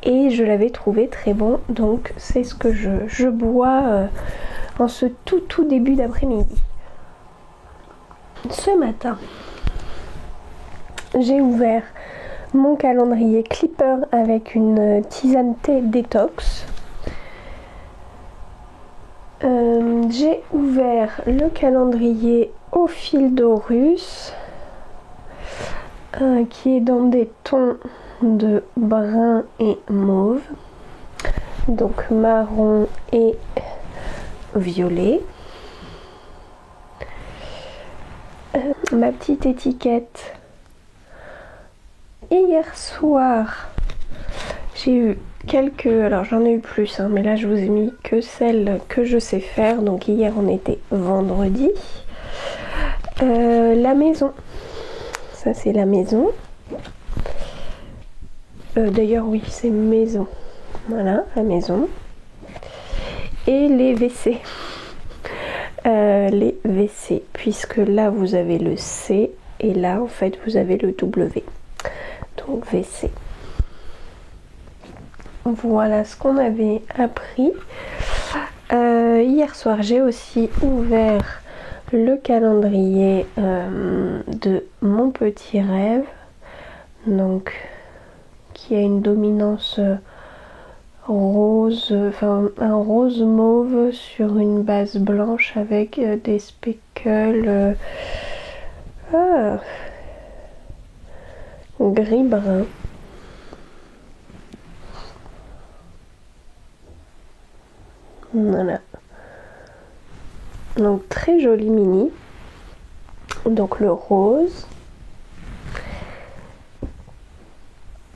et je l'avais trouvé très bon. Donc c'est ce que je bois en ce tout début d'après-midi. Ce matin, j'ai ouvert mon calendrier Clipper avec une tisane thé détox. J'ai ouvert le calendrier Au fil d'eau russe qui est dans des tons de brun et mauve, donc marron et violet. Ma petite étiquette. Hier soir, j'ai eu quelques... Alors j'en ai eu plus, hein, mais là je vous ai mis que celles que je sais faire. Donc hier on était vendredi. La maison. Ça c'est la maison. D'ailleurs oui, c'est maison. Voilà, la maison. Et les WC. Les WC, puisque là vous avez le C et là en fait vous avez le W. Donc WC. Voilà ce qu'on avait appris. Hier soir j'ai aussi ouvert le calendrier de Mon Petit Rêve, donc qui a une dominance rose, enfin un rose mauve sur une base blanche avec des speckles gris brun. Voilà. Donc très joli mini. Donc le rose.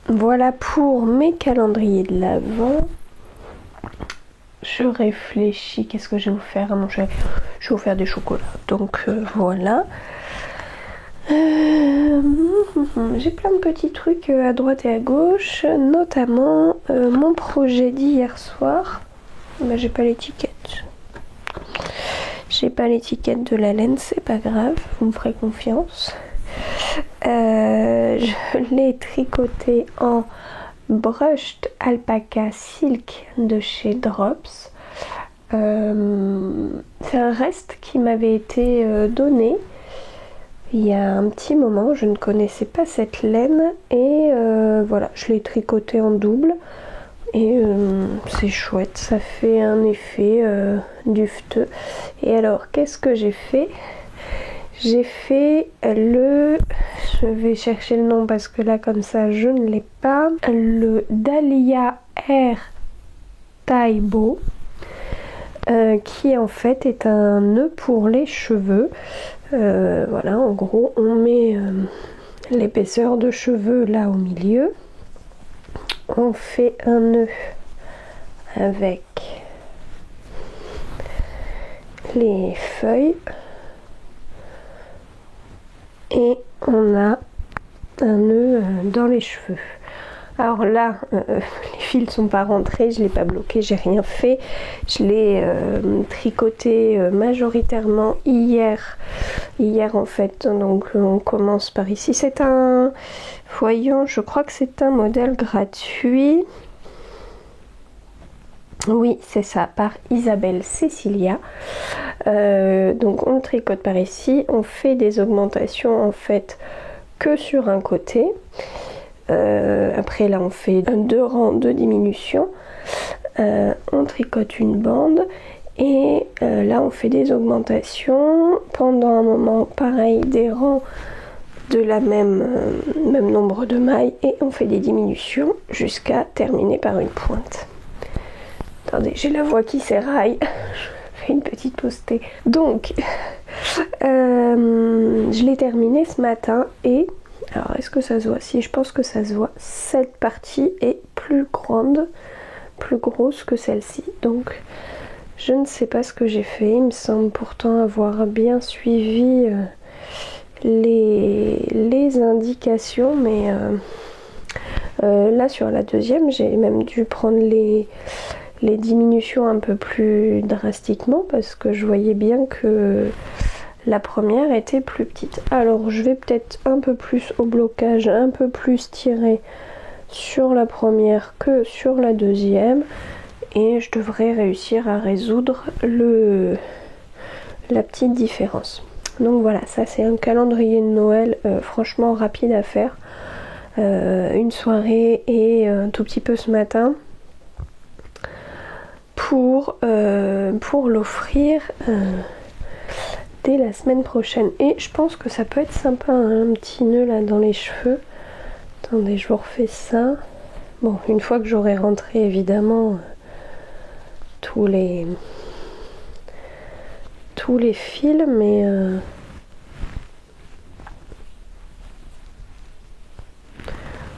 Voilà pour mes calendriers de l'Avent. Je réfléchis, qu'est-ce que je vais vous faire à manger? Je vais vous faire des chocolats. Donc voilà. J'ai plein de petits trucs à droite et à gauche, notamment mon projet d'hier soir. Bah, j'ai pas l'étiquette. J'ai pas l'étiquette de la laine, c'est pas grave, vous me ferez confiance. Je l'ai tricoté en brushed alpaca silk de chez Drops. C'est un reste qui m'avait été donné il y a un petit moment. Je ne connaissais pas cette laine et voilà, je l'ai tricoté en double et c'est chouette, ça fait un effet dufteux. Et alors qu'est-ce que j'ai fait? J'ai fait je vais chercher le nom parce que là comme ça je ne l'ai pas, le Dahlia Air Taibo, qui en fait est un nœud pour les cheveux. Voilà, en gros on met l'épaisseur de cheveux là au milieu, on fait un nœud avec les feuilles et on a un nœud dans les cheveux. Alors là, les fils sont pas rentrés, je l'ai pas bloqué, j'ai rien fait. Je l'ai tricoté majoritairement hier en fait. Donc on commence par ici. C'est un, voyons, je crois que c'est un modèle gratuit. Oui, c'est ça, par Isabelle Cecilia. Donc on le tricote par ici. On fait des augmentations en fait que sur un côté. Après là on fait 2 rangs de diminution. On tricote une bande Et là on fait des augmentations pendant un moment, pareil, des rangs de la même nombre de mailles, et on fait des diminutions jusqu'à terminer par une pointe. Attendez, j'ai la voix qui s'éraille. Je fais une petite pause thé. Donc je l'ai terminé ce matin, et alors est-ce que ça se voit? Si, je pense que ça se voit. Cette partie est plus grande, plus grosse que celle-ci, donc je ne sais pas ce que j'ai fait. Il me semble pourtant avoir bien suivi les indications, mais là sur la deuxième j'ai même dû prendre les diminutions un peu plus drastiquement, parce que je voyais bien que la première était plus petite. Alors je vais peut-être un peu plus au blocage, un peu plus tirer sur la première que sur la deuxième, et je devrais réussir à résoudre la petite différence. Donc voilà, ça c'est un calendrier de Noël franchement rapide à faire. Une soirée et un tout petit peu ce matin pour l'offrir dès la semaine prochaine. Et je pense que ça peut être sympa, hein, un petit nœud là dans les cheveux. Attendez, je vous refais ça. Bon, une fois que j'aurai rentré évidemment tous les fils, mais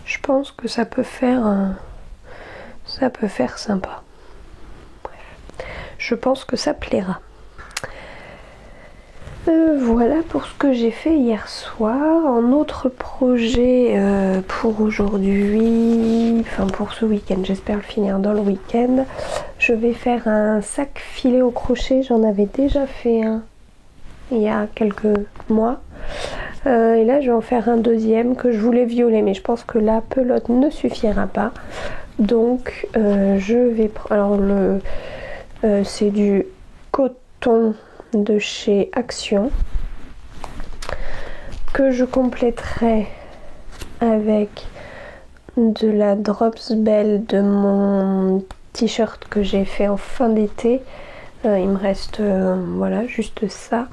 je pense que ça peut faire sympa. Bref, je pense que ça plaira. Voilà pour ce que j'ai fait hier soir. En autre projet pour aujourd'hui, enfin pour ce week-end, j'espère le finir dans le week-end, je vais faire un sac filet au crochet. J'en avais déjà fait un il y a quelques mois, et là je vais en faire un deuxième que je voulais violet, mais je pense que la pelote ne suffira pas, donc je vais prendre, alors c'est du coton de chez Action que je compléterai avec de la Drops Belle de mon t-shirt que j'ai fait en fin d'été. Il me reste voilà, juste ça,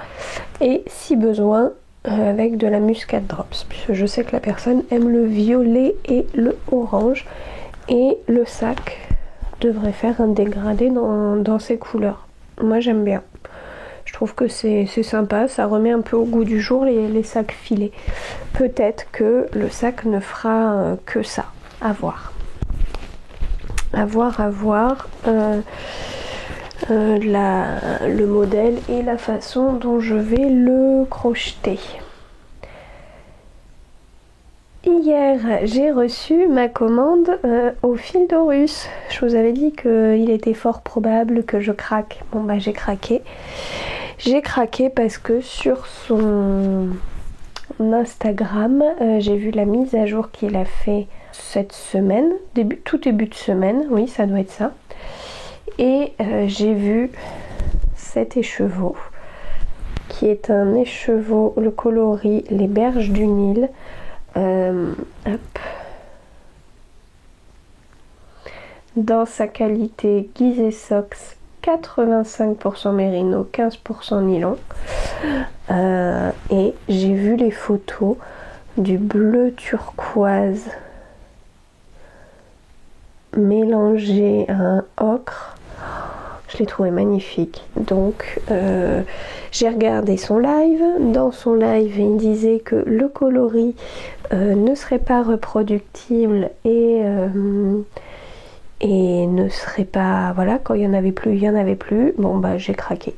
et si besoin avec de la Muscat Drops, puisque je sais que la personne aime le violet et le orange, et le sac devrait faire un dégradé dans ces couleurs. Moi j'aime bien. Je trouve que c'est sympa, ça remet un peu au goût du jour les sacs filets. Peut-être que le sac ne fera que ça, à voir. À voir le modèle et la façon dont je vais le crocheter. Hier, j'ai reçu ma commande au fil d'Horus. Je vous avais dit qu'il était fort probable que je craque. Bon bah j'ai craqué. J'ai craqué parce que sur son Instagram, j'ai vu la mise à jour qu'il a fait cette semaine, tout début de semaine, oui ça doit être ça. Et j'ai vu cet écheveau, qui est un écheveau, le coloris Les Berges du Nil. Hop. Dans sa qualité Gizeh Sox, 85% mérino, 15% nylon. Et j'ai vu les photos du bleu turquoise mélangé à un ocre. Je l'ai trouvé magnifique. Donc j'ai regardé son live. Dans son live, il disait que le coloris ne serait pas reproductible et ne serait pas... Voilà, quand il y en avait plus, il y en avait plus. Bon bah j'ai craqué.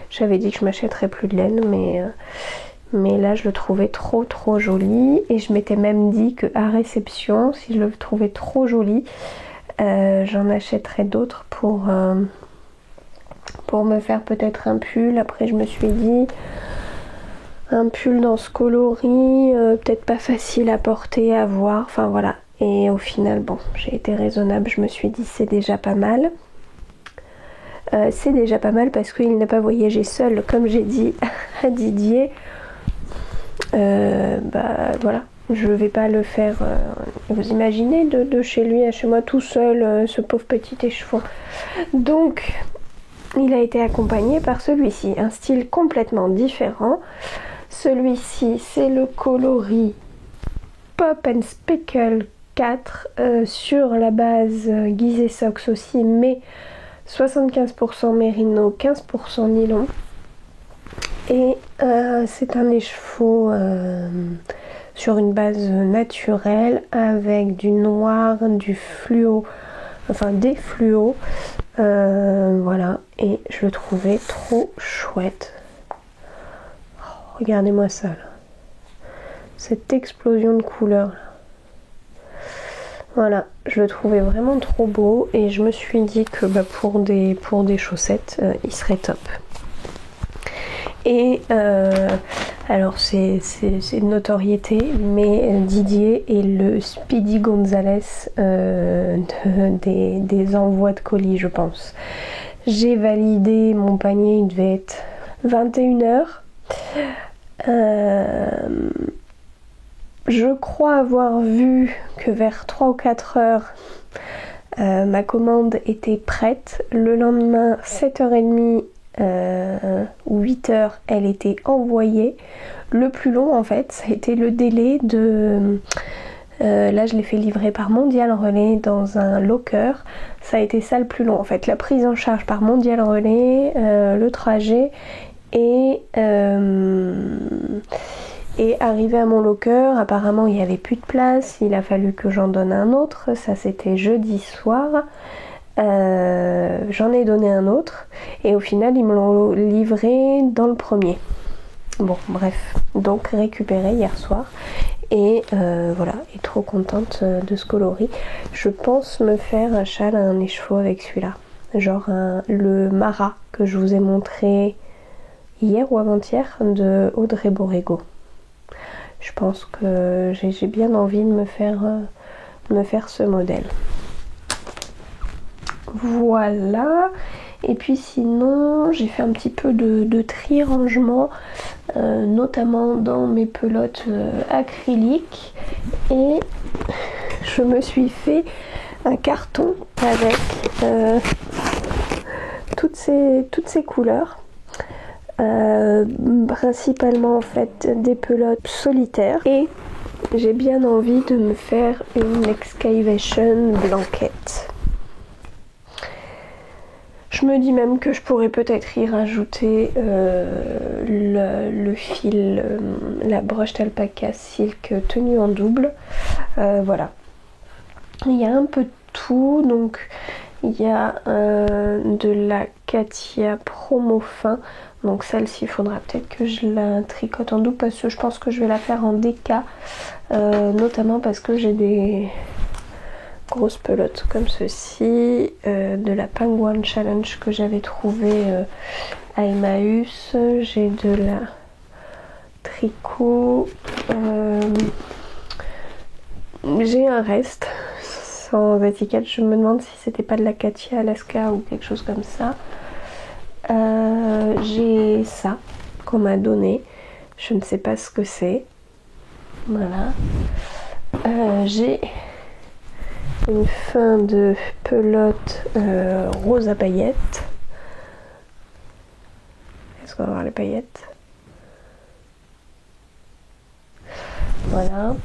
J'avais dit que je m'achèterais plus de laine, mais là je le trouvais trop joli, et je m'étais même dit qu'à réception, si je le trouvais trop joli, j'en achèterais d'autres pour me faire peut-être un pull. Après je me suis dit un pull dans ce coloris, peut-être pas facile à porter, à voir, enfin voilà. Et au final bon, j'ai été raisonnable, je me suis dit c'est déjà pas mal. C'est déjà pas mal parce qu'il n'a pas voyagé seul, comme j'ai dit à Didier. Bah voilà, je vais pas le faire, vous imaginez, de chez lui à chez moi tout seul, ce pauvre petit écheveau. Donc il a été accompagné par celui-ci, un style complètement différent. Celui-ci, c'est le coloris Pop and Speckle 4 sur la base Gizeh Sox aussi, mais 75% mérino, 15% nylon. Et c'est un écheveau sur une base naturelle avec du noir, du fluo, enfin des fluos. Voilà, et je le trouvais trop chouette. Oh, regardez-moi ça là. Cette explosion de couleurs là. Voilà, je le trouvais vraiment trop beau et je me suis dit que pour des chaussettes, il serait top. Et alors c'est une notoriété, mais Didier est le Speedy Gonzales des envois de colis, je pense. J'ai validé mon panier, il devait être 21h. Je crois avoir vu que vers 3 ou 4 heures, ma commande était prête. Le lendemain, 7h30 ou 8h, elle était envoyée. Le plus long en fait, ça a été le délai de... là je l'ai fait livrer par Mondial Relais dans un locker. Ça a été ça le plus long en fait. La prise en charge par Mondial Relais, le trajet et arrivé à mon locker, apparemment il n'y avait plus de place, il a fallu que j'en donne un autre, ça c'était jeudi soir. J'en ai donné un autre et au final ils me l'ont livré dans le premier. Bon bref, donc récupéré hier soir et voilà, et trop contente de ce coloris. Je pense me faire un châle à un écheveau avec celui-là, genre le Mara que je vous ai montré hier ou avant-hier de Audrey Borrego. Je pense que j'ai bien envie de me faire ce modèle. Voilà. Et puis sinon, j'ai fait un petit peu de tri-rangement, notamment dans mes pelotes acryliques. Et je me suis fait un carton avec toutes ces couleurs. Principalement en fait des pelotes solitaires et j'ai bien envie de me faire une excavation blanquette. Je me dis même que je pourrais peut-être y rajouter le fil, la broche d'alpaca silk tenue en double. Voilà, il y a un peu de tout, donc il y a de la Katia promo fin. Donc celle-ci, il faudra peut-être que je la tricote en double parce que je pense que je vais la faire en déca. Notamment parce que j'ai des grosses pelotes comme ceci. De la Penguin Challenge que j'avais trouvé à Emmaüs. J'ai de la tricot. J'ai un reste sans étiquette. Je me demande si c'était pas de la Katia Alaska ou quelque chose comme ça. J'ai ça qu'on m'a donné, je ne sais pas ce que c'est. Voilà. J'ai une fin de pelote rose à paillettes. Est-ce qu'on va voir les paillettes? Voilà.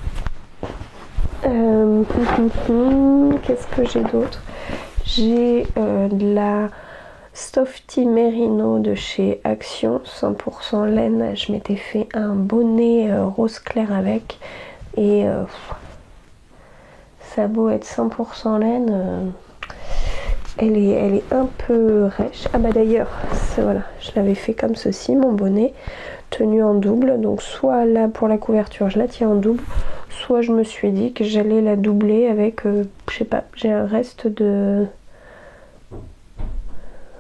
Qu'est-ce que j'ai d'autre? J'ai de la Softy Merino de chez Action, 100% laine. Je m'étais fait un bonnet rose clair avec et ça a beau être 100% laine, elle est un peu rêche. Ah bah d'ailleurs, voilà, je l'avais fait comme ceci, mon bonnet tenu en double. Donc soit là pour la couverture je la tiens en double, soit je me suis dit que j'allais la doubler avec, je sais pas, j'ai un reste de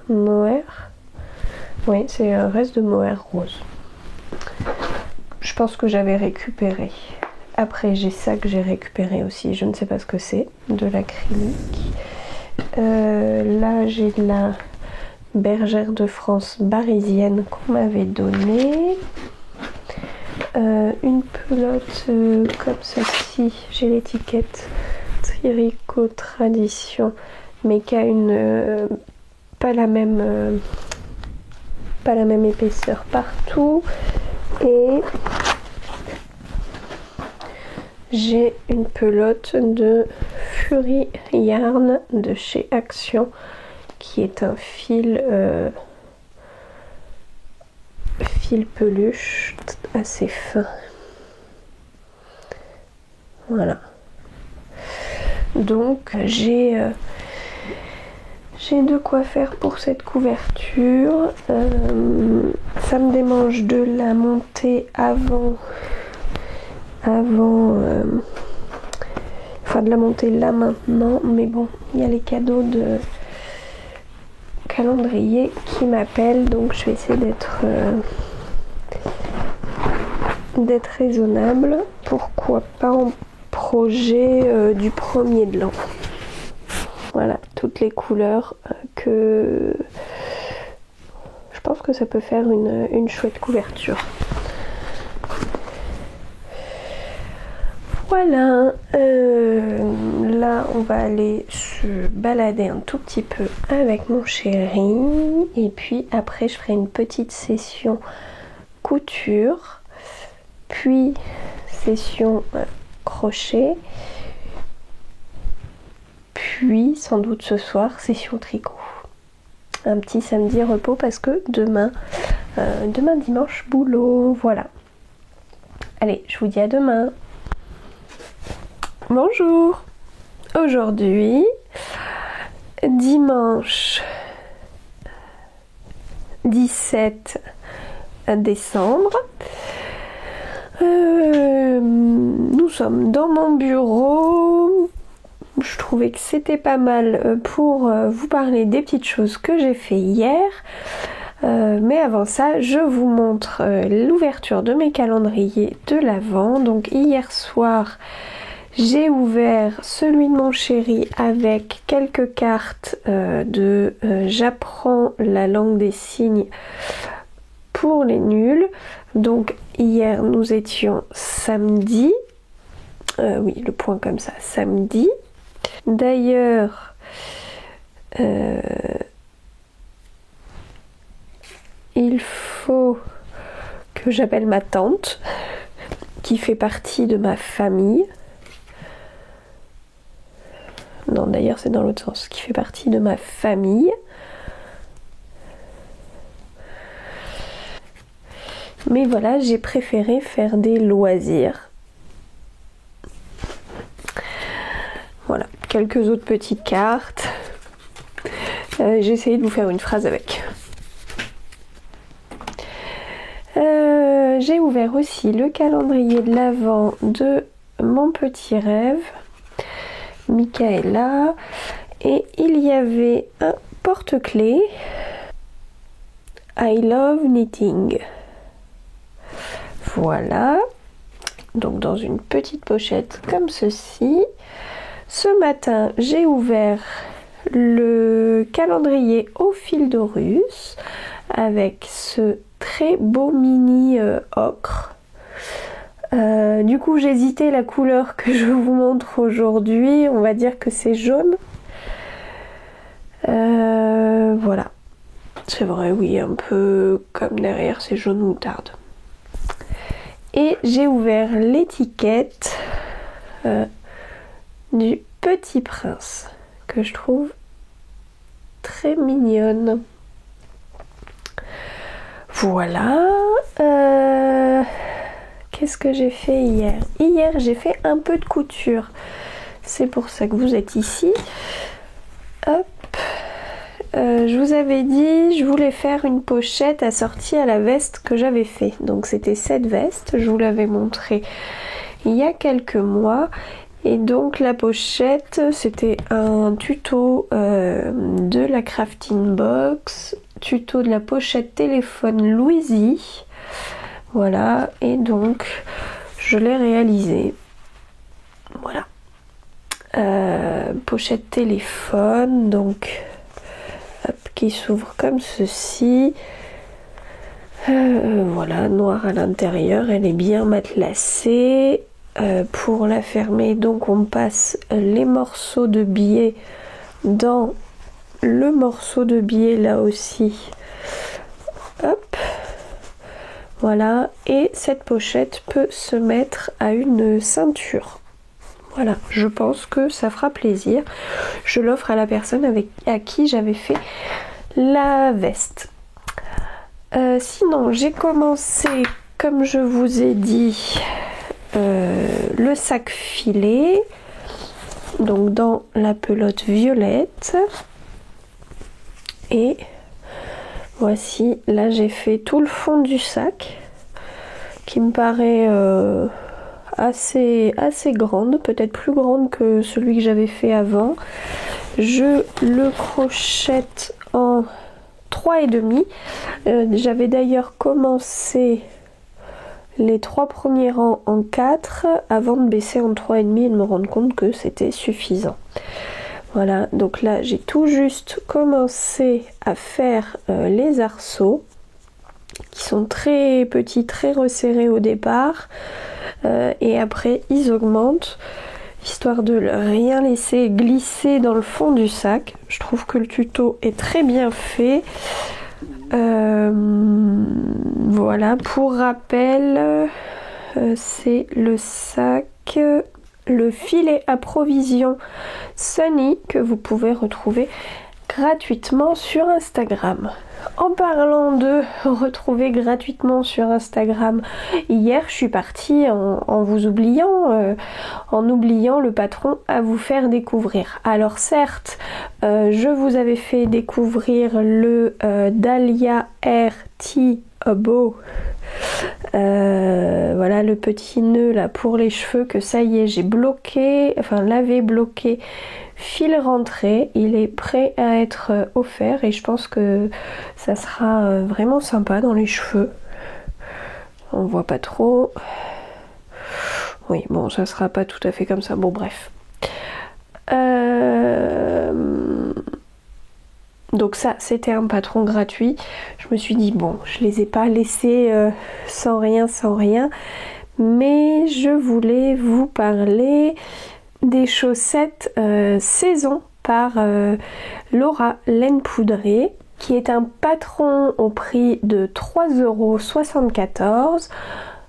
mohair. Oui, c'est un reste de mohair rose. Je pense que j'avais récupéré. Après, j'ai ça que j'ai récupéré aussi. Je ne sais pas ce que c'est. De l'acrylique. Là, j'ai de la Bergère de France parisienne qu'on m'avait donnée. Une pelote comme celle-ci. J'ai l'étiquette Tricot Tradition. Mais qui a une pas la même épaisseur partout. Et j'ai une pelote de Fury Yarn de chez Action qui est un fil peluche assez fin. Voilà. Donc j'ai de quoi faire pour cette couverture. Ça me démange de la monter enfin de la monter là maintenant, mais bon, il y a les cadeaux de calendrier qui m'appellent, donc je vais essayer d'être raisonnable. Pourquoi pas en projet du premier de l'an. Voilà, toutes les couleurs que je pense que ça peut faire une chouette couverture. Voilà, là on va aller se balader un tout petit peu avec mon chéri et puis après je ferai une petite session couture, puis session crochet, puis sans doute ce soir session tricot. Un petit samedi repos parce que demain dimanche boulot, voilà. Allez, je vous dis à demain. Bonjour. Aujourd'hui, dimanche 17 décembre. Nous sommes dans mon bureau. Je trouvais que c'était pas mal pour vous parler des petites choses que j'ai fait hier. Mais avant ça, je vous montre l'ouverture de mes calendriers de l'Avent. Donc hier soir, j'ai ouvert celui de mon chéri avec quelques cartes de j'apprends la langue des signes pour les nuls. Donc hier nous étions samedi. Oui, le point comme ça, samedi. D'ailleurs, il faut que j'appelle ma tante qui fait partie de ma famille. Non, d'ailleurs c'est dans l'autre sens, qui fait partie de ma famille. Mais voilà, j'ai préféré faire des loisirs. Voilà, quelques autres petites cartes. J'ai essayé de vous faire une phrase avec. J'ai ouvert aussi le calendrier de l'Avent de mon petit rêve. Michaela, et il y avait un porte-clés I love knitting. Voilà, donc dans une petite pochette comme ceci. Ce matin, j'ai ouvert le calendrier au fil de russe avec ce très beau mini ocre. Du coup j'hésitais la couleur que je vous montre aujourd'hui, on va dire que c'est jaune. Voilà, c'est vrai, oui, un peu comme derrière c'est jaune moutarde. Et j'ai ouvert l'étiquette du Petit Prince que je trouve très mignonne. Voilà. Qu'est-ce que j'ai fait hier? Hier, j'ai fait un peu de couture. C'est pour ça que vous êtes ici. Hop. Je vous avais dit, je voulais faire une pochette assortie à la veste que j'avais fait. Donc c'était cette veste, je vous l'avais montré il y a quelques mois. Et donc la pochette, c'était un tuto de la crafting box, tuto de la pochette téléphone Louisie. Voilà, et donc je l'ai réalisé. Voilà. Pochette téléphone, donc hop, qui s'ouvre comme ceci. Voilà, noir à l'intérieur, elle est bien matelassée. Pour la fermer, donc on passe les morceaux de billets dans le morceau de biais là aussi. Hop, voilà, et cette pochette peut se mettre à une ceinture. Voilà, je pense que ça fera plaisir. Je l'offre à la personne à qui j'avais fait la veste. Sinon, j'ai commencé, comme je vous ai dit, le sac filet, donc dans la pelote violette. Et voici, là j'ai fait tout le fond du sac, qui me paraît assez grande, peut-être plus grande que celui que j'avais fait avant. Je le crochette en 3,5. J'avais d'ailleurs commencé les 3 premiers rangs en 4 avant de baisser en 3,5 et de me rendre compte que c'était suffisant. Voilà, donc là j'ai tout juste commencé à faire les arceaux qui sont très petits, très resserrés au départ, et après ils augmentent histoire de rien laisser glisser dans le fond du sac. Je trouve que le tuto est très bien fait. Voilà, pour rappel, c'est le sac, le filet à provision Sunny que vous pouvez retrouver gratuitement sur Instagram. En parlant de retrouver gratuitement sur Instagram, hier je suis partie en vous oubliant, en oubliant le patron à vous faire découvrir. Alors certes, je vous avais fait découvrir le Dahlia RT Bow. Voilà le petit nœud là pour les cheveux que ça y est j'ai bloqué, enfin lavé, bloqué, fil rentré, il est prêt à être offert et je pense que ça sera vraiment sympa dans les cheveux. On voit pas trop. Oui bon, ça sera pas tout à fait comme ça, bon bref. Donc ça c'était un patron gratuit. Je me suis dit bon, je les ai pas laissés sans rien, mais je voulais vous parler des chaussettes saison par Laura Laine Poudrée, qui est un patron au prix de 3,74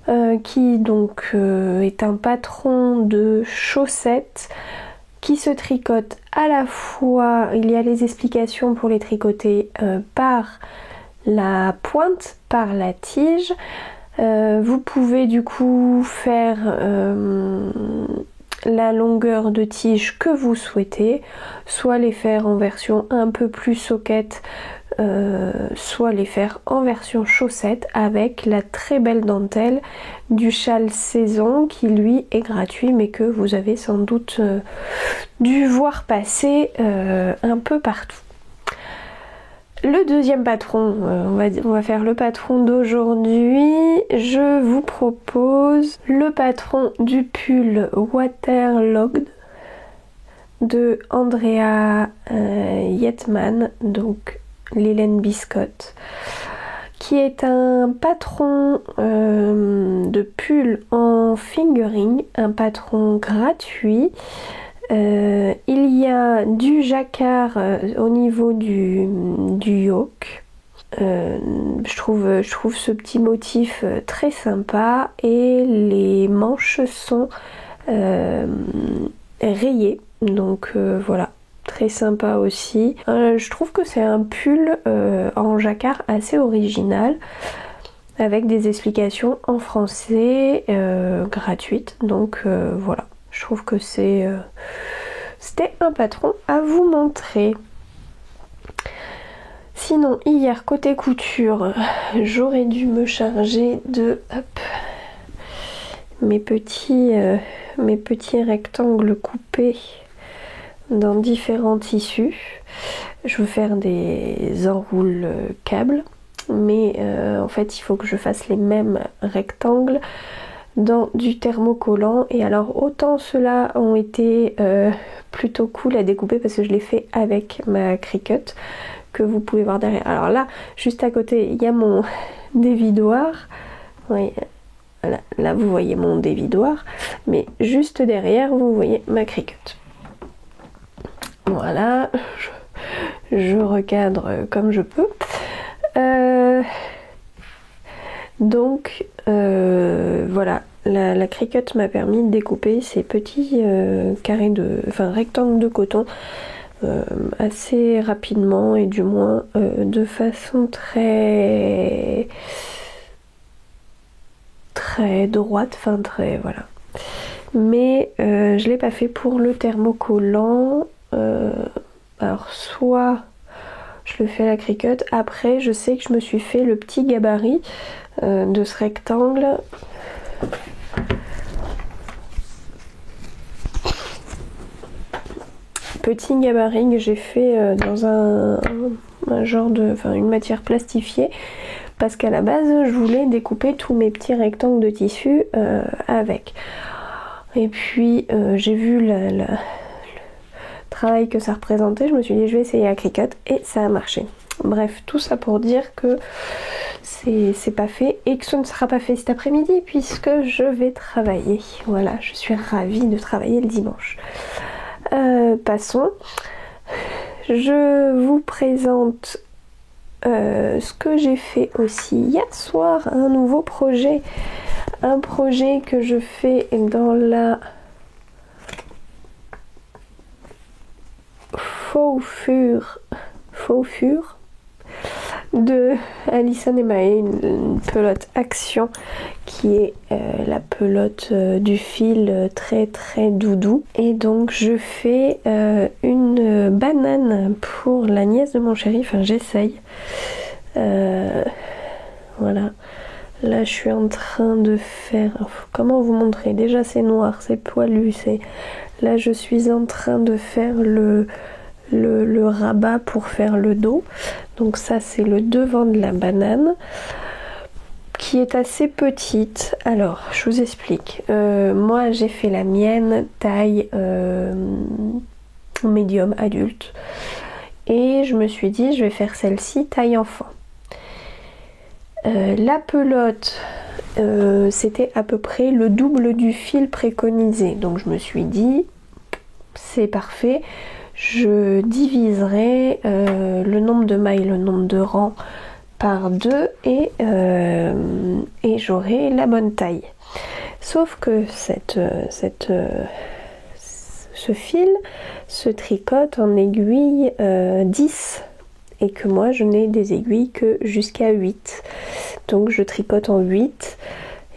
€, qui donc est un patron de chaussettes qui se tricote à la fois, il y a les explications pour les tricoter par la pointe, par la tige. Vous pouvez du coup faire la longueur de tige que vous souhaitez, soit les faire en version un peu plus soquette, soit les faire en version chaussette avec la très belle dentelle du châle saison qui lui est gratuit mais que vous avez sans doute dû voir passer un peu partout. Le deuxième patron, on va faire le patron d'aujourd'hui. Je vous propose le patron du pull Waterlogged de Andrea Yetman, donc Lilène Biscotte, qui est un patron de pull en fingering, un patron gratuit. Il y a du jacquard au niveau du yoke. Je trouve ce petit motif très sympa et les manches sont rayées, donc voilà, très sympa aussi. Je trouve que c'est un pull en jacquard assez original avec des explications en français gratuites, donc voilà. Je trouve que c'était un patron à vous montrer. Sinon, hier, côté couture, j'aurais dû me charger de mes petits rectangles coupés dans différents tissus. Je veux faire des enroules câbles, mais en fait, il faut que je fasse les mêmes rectangles dans du thermocollant, et alors autant ceux-là ont été plutôt cool à découper parce que je l'ai fait avec ma Cricut que vous pouvez voir derrière. Alors là, juste à côté, il y a mon dévidoir. Oui, là vous voyez mon dévidoir, mais juste derrière, vous voyez ma Cricut. Voilà, je recadre comme je peux. Donc voilà, la Cricut m'a permis de découper ces petits rectangles de coton assez rapidement et du moins de façon très droite, voilà. Mais je l'ai pas fait pour le thermocollant. Alors soit je le fais à la Cricut, après je sais que je me suis fait le petit gabarit de ce rectangle. Petit gabarit que j'ai fait dans un genre une matière plastifiée, parce qu'à la base je voulais découper tous mes petits rectangles de tissu avec. Et puis j'ai vu le travail que ça représentait, je me suis dit je vais essayer à Cricut et ça a marché. Bref, tout ça pour dire que c'est pas fait et que ce ne sera pas fait cet après-midi puisque je vais travailler. Voilà, je suis ravie de travailler le dimanche. Passons. Je vous présente ce que j'ai fait aussi hier soir, un nouveau projet. Un projet que je fais dans la faux fur de Alison et Mae, une pelote action qui est la pelote du fil très doudou. Et donc je fais une banane pour la nièce de mon chéri, enfin j'essaye. Voilà. Là je suis en train de faire... Comment vous montrer? Déjà c'est noir, c'est poilu, là je suis en train de faire le rabat pour faire le dos. Donc ça c'est le devant de la banane qui est assez petite. Alors je vous explique. Moi j'ai fait la mienne taille médium adulte et je me suis dit je vais faire celle-ci taille enfant. La pelote c'était à peu près le double du fil préconisé, donc je me suis dit c'est parfait, je diviserai le nombre de mailles, le nombre de rangs par 2 et j'aurai la bonne taille. Sauf que ce fil se tricote en aiguille 10 et que moi je n'ai des aiguilles que jusqu'à 8. Donc je tricote en 8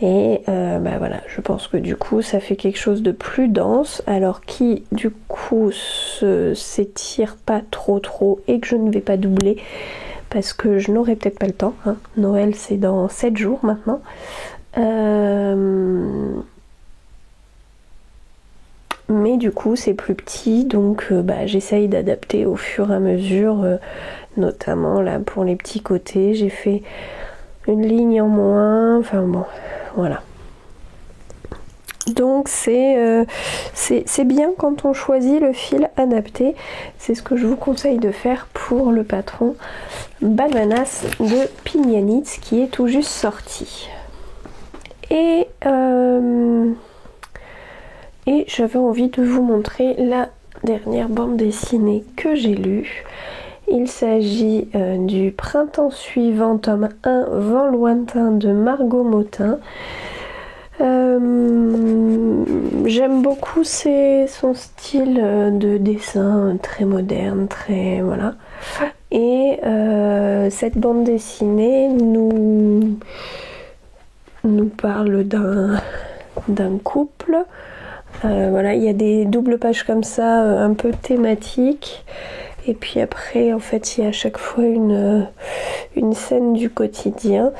et voilà, je pense que du coup ça fait quelque chose de plus dense, alors qui du coup s'étire pas trop et que je ne vais pas doubler parce que je n'aurai peut-être pas le temps, hein. Noël c'est dans 7 jours maintenant. Mais du coup c'est plus petit, donc j'essaye d'adapter au fur et à mesure, notamment là pour les petits côtés j'ai fait une ligne en moins, enfin bon voilà. Donc c'est bien quand on choisit le fil adapté, c'est ce que je vous conseille de faire pour le patron Bananas de Pignanitz qui est tout juste sorti. Et j'avais envie de vous montrer la dernière bande dessinée que j'ai lue. Il s'agit du Printemps suivant, tome 1, Vent lointain de Margot Motin. J'aime beaucoup son style de dessin très moderne, très voilà. Et cette bande dessinée nous parle d'un couple. Voilà, il y a des doubles pages comme ça, un peu thématiques. Et puis après, en fait, il y a à chaque fois une scène du quotidien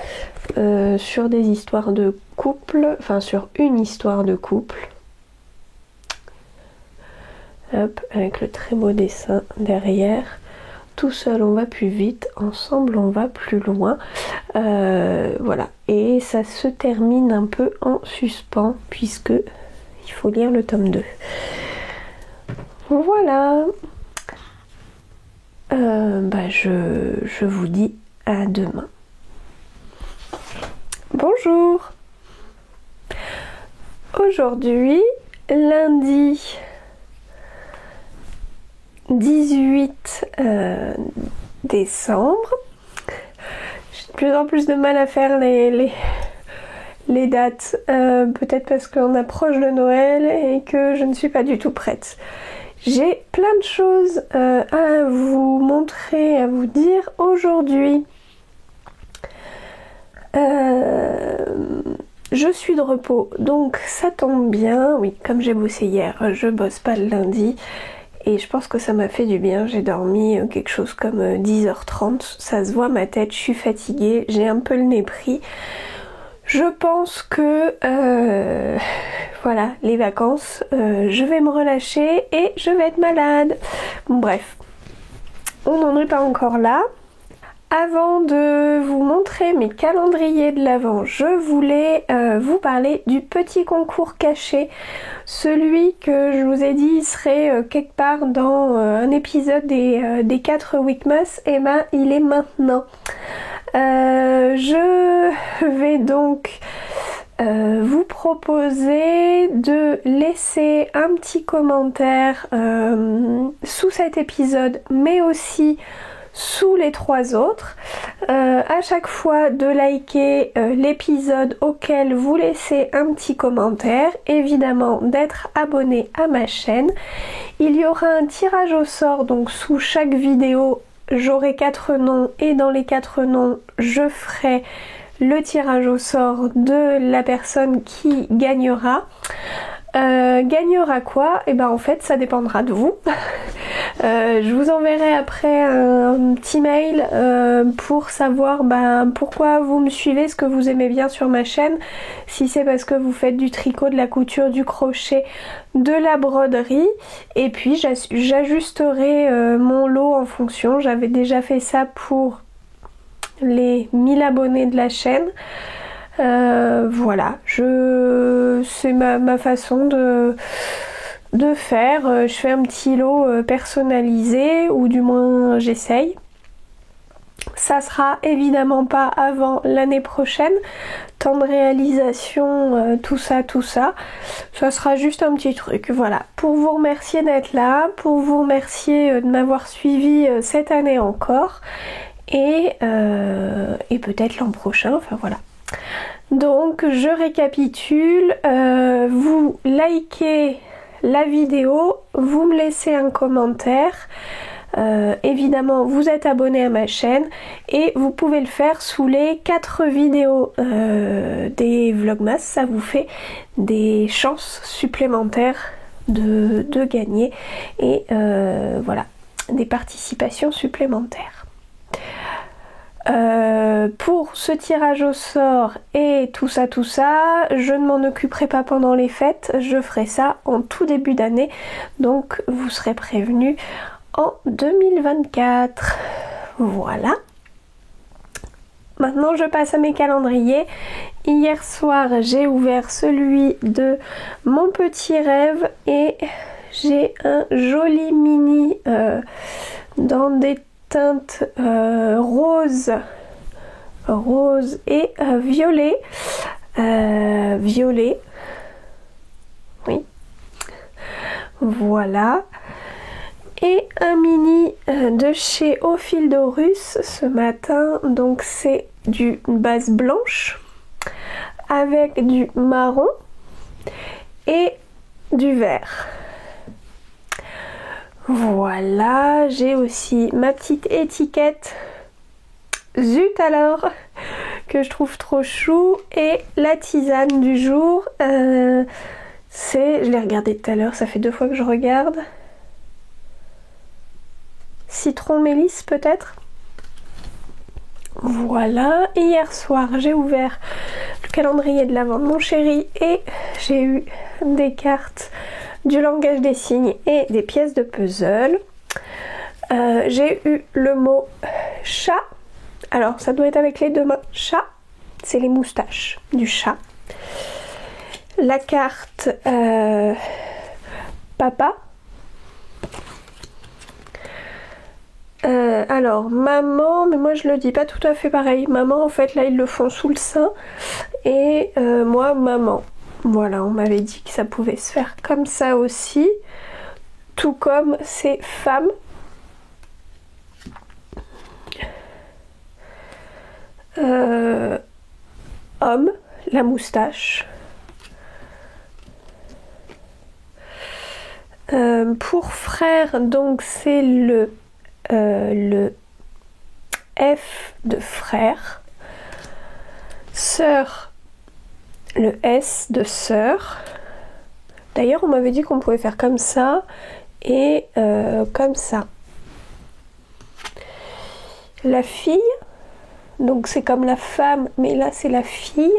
sur des histoires de couple, enfin sur une histoire de couple. Hop, avec le très beau dessin derrière. Tout seul on va plus vite, ensemble on va plus loin. Voilà, et ça se termine un peu en suspens puisque il faut lire le tome 2. Voilà. Je vous dis à demain. Bonjour. Aujourd'hui, lundi 18 décembre. J'ai de plus en plus de mal à faire les dates, peut-être parce qu'on approche de Noël et que je ne suis pas du tout prête. J'ai plein de choses à vous montrer, à vous dire aujourd'hui. Je suis de repos, donc ça tombe bien. Oui, comme j'ai bossé hier, je bosse pas le lundi. Et je pense que ça m'a fait du bien. J'ai dormi quelque chose comme 10h30. Ça se voit ma tête, je suis fatiguée, j'ai un peu le nez pris. Je pense que voilà, les vacances, je vais me relâcher et je vais être malade. Bon, bref, on n'en est pas encore là. Avant de vous montrer mes calendriers de l'Avent, je voulais vous parler du petit concours caché. Celui que je vous ai dit serait quelque part dans un épisode des 4 Weekmas, et ben il est maintenant. Je vais donc vous proposer de laisser un petit commentaire sous cet épisode, mais aussi sous les 3 autres, à chaque fois de liker l'épisode auquel vous laissez un petit commentaire, évidemment d'être abonné à ma chaîne. Il y aura un tirage au sort, donc sous chaque vidéo j'aurai 4 noms et dans les 4 noms je ferai le tirage au sort de la personne qui gagnera. Gagnera quoi? Et ben en fait ça dépendra de vous. Je vous enverrai après un petit mail pour savoir pourquoi vous me suivez, ce que vous aimez bien sur ma chaîne, si c'est parce que vous faites du tricot, de la couture, du crochet, de la broderie, et puis j'ajusterai mon lot en fonction. J'avais déjà fait ça pour les 1000 abonnés de la chaîne. Voilà, c'est ma façon de faire. Je fais un petit lot personnalisé, ou du moins j'essaye. Ça sera évidemment pas avant l'année prochaine, temps de réalisation, tout ça. Ça sera juste un petit truc, voilà, pour vous remercier d'être là, pour vous remercier de m'avoir suivi cette année encore, et peut-être l'an prochain, enfin voilà. Donc je récapitule, vous likez la vidéo, vous me laissez un commentaire, évidemment vous êtes abonné à ma chaîne, et vous pouvez le faire sous les 4 vidéos des Vlogmas. Ça vous fait des chances supplémentaires de gagner, et voilà, des participations supplémentaires. Pour ce tirage au sort et tout ça, je ne m'en occuperai pas pendant les fêtes, je ferai ça en tout début d'année, donc vous serez prévenus en 2024. Voilà. Maintenant je passe à mes calendriers. Hier soir j'ai ouvert celui de mon petit rêve, et j'ai un joli mini dans des teintes rose et violet. Violet, oui, voilà. Et un mini de chez Au Fil d'Horus ce matin, donc c'est du base blanche avec du marron et du vert. Voilà, j'ai aussi ma petite étiquette Zut alors, que je trouve trop chou, et la tisane du jour, je l'ai regardé tout à l'heure, ça fait 2 fois que je regarde. Citron mélisse peut-être. Voilà, hier soir j'ai ouvert le calendrier de l'Avent de mon chéri, et j'ai eu des cartes du langage des signes et des pièces de puzzle. J'ai eu le mot chat. Alors ça doit être avec les 2 mains. Chat, c'est les moustaches du chat. La carte papa. Alors maman, mais moi je le dis pas tout à fait pareil. Maman, en fait là ils le font sous le sein, et moi maman. Voilà, on m'avait dit que ça pouvait se faire comme ça aussi. tout comme c'est femme. Homme, la moustache. Pour frère, donc c'est le F de frère. Sœur, le S de sœur. D'ailleurs, on m'avait dit qu'on pouvait faire comme ça et comme ça. La fille, donc c'est comme la femme, mais là c'est la fille.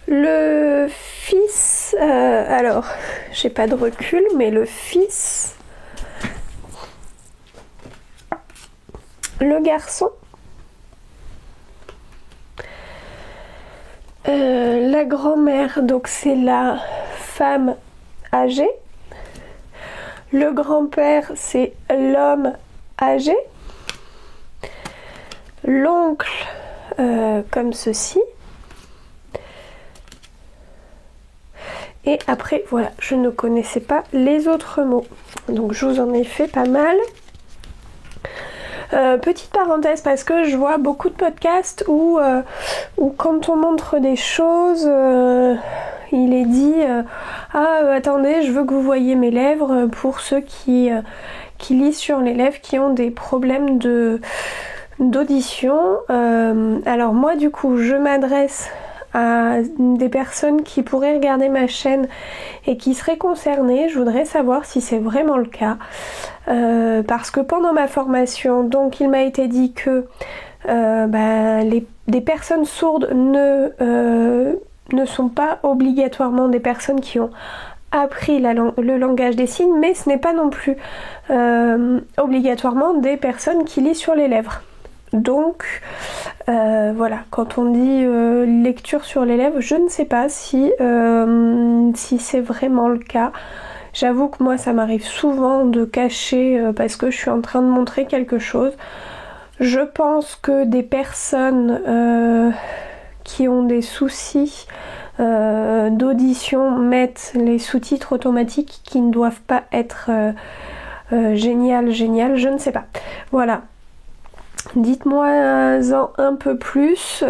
Le fils, alors j'ai pas de recul, mais le fils, le garçon, la grand-mère, donc c'est la femme âgée. Le grand-père, c'est l'homme âgé. L'oncle, comme ceci. Et après, voilà, je ne connaissais pas les autres mots. Donc je vous en ai fait pas mal. Petite parenthèse, parce que je vois beaucoup de podcasts où quand on montre des choses, il est dit attendez, je veux que vous voyiez mes lèvres, pour ceux qui lisent sur les lèvres, qui ont des problèmes d'audition. Alors moi du coup je m'adresse à des personnes qui pourraient regarder ma chaîne et qui seraient concernées. Je voudrais savoir si c'est vraiment le cas, parce que pendant ma formation, donc il m'a été dit que des personnes sourdes ne sont pas obligatoirement des personnes qui ont appris le langage des signes, mais ce n'est pas non plus obligatoirement des personnes qui lisent sur les lèvres. Donc voilà, quand on dit lecture sur les lèvres, je ne sais pas si c'est vraiment le cas. J'avoue que moi ça m'arrive souvent de cacher parce que je suis en train de montrer quelque chose. Je pense que des personnes qui ont des soucis d'audition mettent les sous-titres automatiques qui ne doivent pas être génial, je ne sais pas. Voilà. Dites-moi-en un peu plus,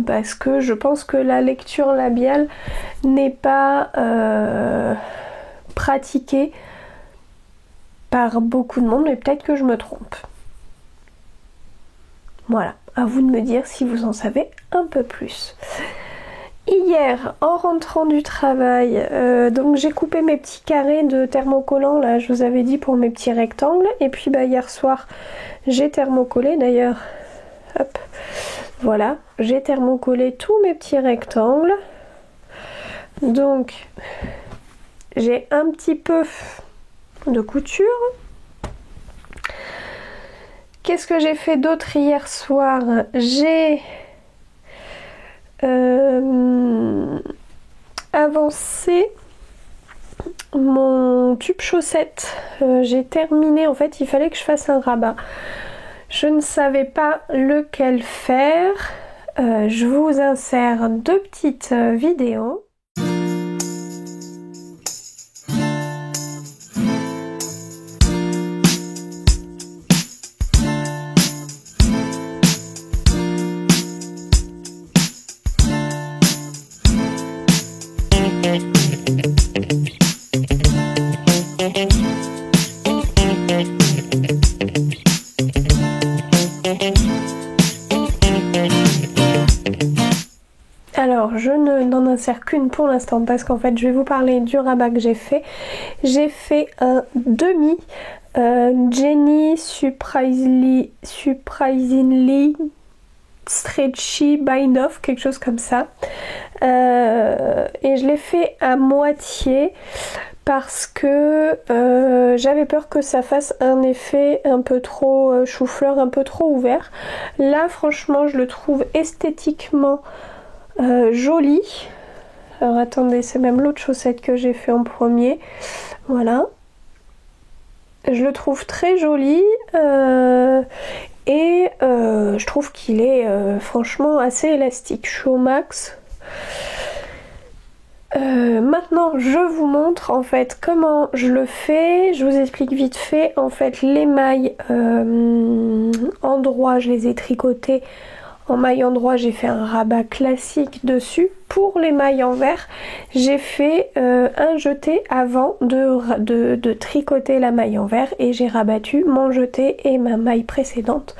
parce que je pense que la lecture labiale n'est pas pratiquée par beaucoup de monde, mais peut-être que je me trompe. Voilà, à vous de me dire si vous en savez un peu plus. Hier, en rentrant du travail, donc j'ai coupé mes petits carrés de thermocollant, là je vous avais dit, pour mes petits rectangles, et puis hier soir j'ai thermocollé d'ailleurs, hop, voilà, j'ai thermocollé tous mes petits rectangles. Donc j'ai un petit peu de couture. Qu'est-ce que j'ai fait d'autre hier soir? J'ai avancé mon tube chaussette. J'ai terminé, en fait il fallait que je fasse un rabat. Je ne savais pas lequel faire. Je vous insère deux petites vidéos. Alors je n'en insère qu'une pour l'instant parce qu'en fait je vais vous parler du rabat que j'ai fait. J'ai fait un demi Jenny Surprisingly Stretchy Bind Off, quelque chose comme ça. Et je l'ai fait à moitié parce que j'avais peur que ça fasse un effet un peu trop chou-fleur, un peu trop ouvert. Là franchement je le trouve esthétiquement joli. Alors attendez, c'est même l'autre chaussette que j'ai fait en premier. Voilà. Je le trouve très joli et je trouve qu'il est franchement assez élastique. Je suis au max. Maintenant je vous montre en fait comment je le fais. Je vous explique vite fait. En fait les mailles endroit je les ai tricotées en maille endroit, j'ai fait un rabat classique dessus. Pour les mailles envers, j'ai fait un jeté avant de tricoter la maille envers et j'ai rabattu mon jeté et ma maille précédente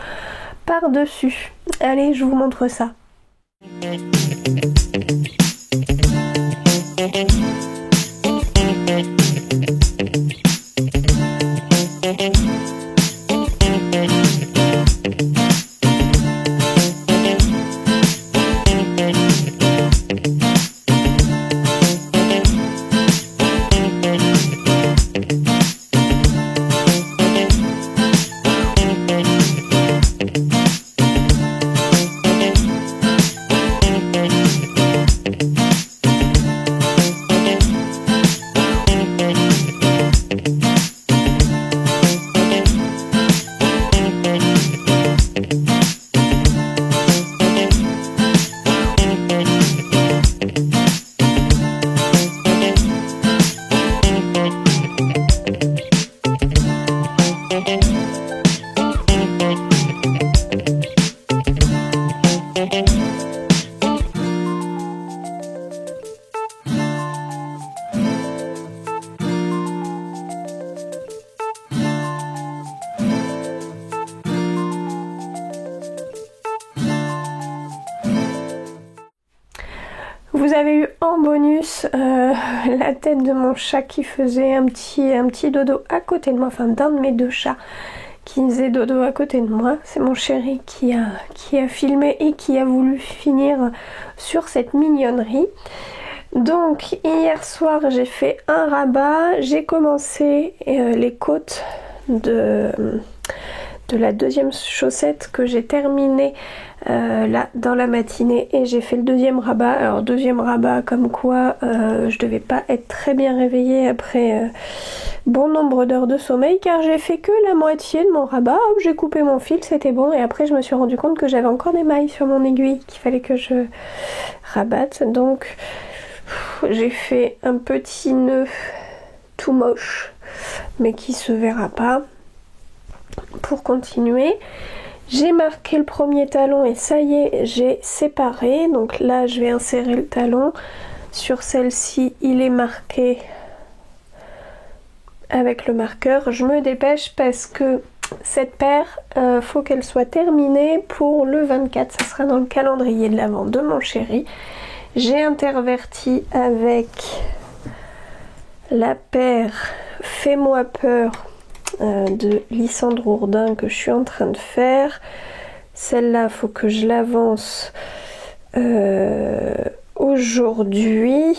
par dessus. Allez, je vous montre ça. Vous avez eu en bonus la tête de mon chat qui faisait un petit dodo à côté de moi, enfin d'un de mes deux chats qui faisait dodo à côté de moi. C'est mon chéri qui a filmé et qui a voulu finir sur cette mignonnerie. Donc hier soir j'ai fait un rabat, j'ai commencé les côtes de la deuxième chaussette que j'ai terminée là dans la matinée et j'ai fait le deuxième rabat. Alors deuxième rabat comme quoi je devais pas être très bien réveillée après bon nombre d'heures de sommeil car j'ai fait que la moitié de mon rabat. Hop, j'ai coupé mon fil, c'était bon et après je me suis rendu compte que j'avais encore des mailles sur mon aiguille qu'il fallait que je rabatte. Donc j'ai fait un petit nœud tout moche mais qui se verra pas. Pour continuer, j'ai marqué le premier talon et ça y est, j'ai séparé. Donc là je vais insérer le talon. Sur celle-ci il est marqué avec le marqueur. Je me dépêche parce que cette paire faut qu'elle soit terminée pour le 24. Ça sera dans le calendrier de l'avent de mon chéri. J'ai interverti avec la paire Fais-moi peur de Lysandre Hourdin que je suis en train de faire. Celle-là, faut que je l'avance aujourd'hui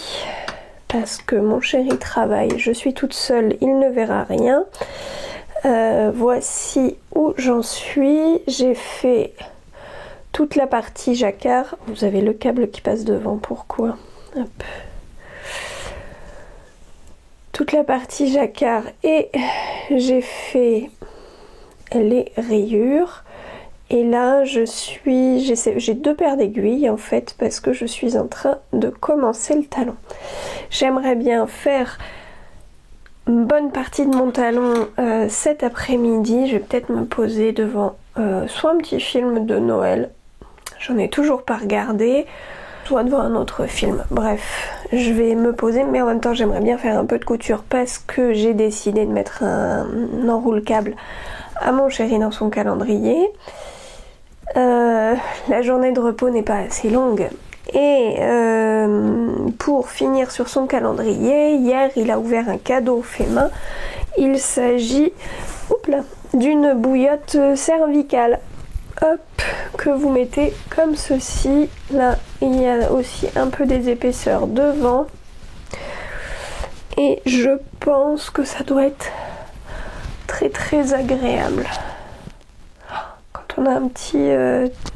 parce que mon chéri travaille. Je suis toute seule, il ne verra rien. Voici où j'en suis. J'ai fait toute la partie jacquard. Vous avez le câble qui passe devant. Pourquoi? Hop. Toute la partie jacquard et j'ai fait les rayures et là j'ai deux paires d'aiguilles en fait parce que je suis en train de commencer le talon. J'aimerais bien faire une bonne partie de mon talon cet après-midi. Je vais peut-être me poser devant soit un petit film de Noël, j'en ai toujours pas regardé, soit devant un autre film. Bref, je vais me poser, mais en même temps j'aimerais bien faire un peu de couture parce que j'ai décidé de mettre un enroule-câble à mon chéri dans son calendrier. La journée de repos n'est pas assez longue et pour finir sur son calendrier, hier il a ouvert un cadeau fait main. Il s'agit d'une bouillotte cervicale. Hop, que vous mettez comme ceci. Là il y a aussi un peu des épaisseurs devant et je pense que ça doit être très très agréable quand on a un petit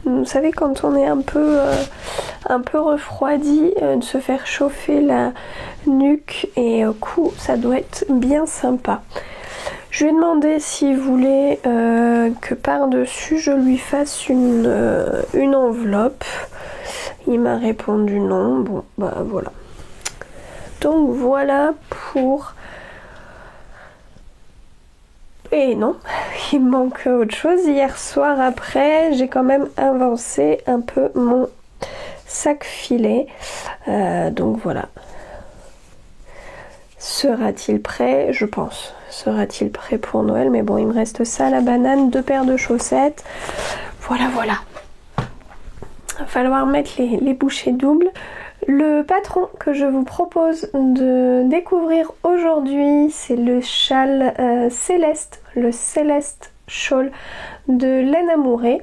vous savez, quand on est un peu refroidi, de se faire chauffer la nuque et au cou, ça doit être bien sympa. Je lui ai demandé s'il voulait que par-dessus je lui fasse une enveloppe. Il m'a répondu non. Bon, bah voilà. Donc voilà pour... Et non, il me manque autre chose. Hier soir après, j'ai quand même avancé un peu mon sac filet. Donc voilà. Sera-t-il prêt? Je pense. Sera-t-il prêt pour Noël? Mais bon, il me reste ça, la banane, 2 paires de chaussettes. Voilà, voilà. Il va falloir mettre les bouchées doubles. Le patron que je vous propose de découvrir aujourd'hui, c'est le châle Céleste, le Céleste Shawl de laine amourée,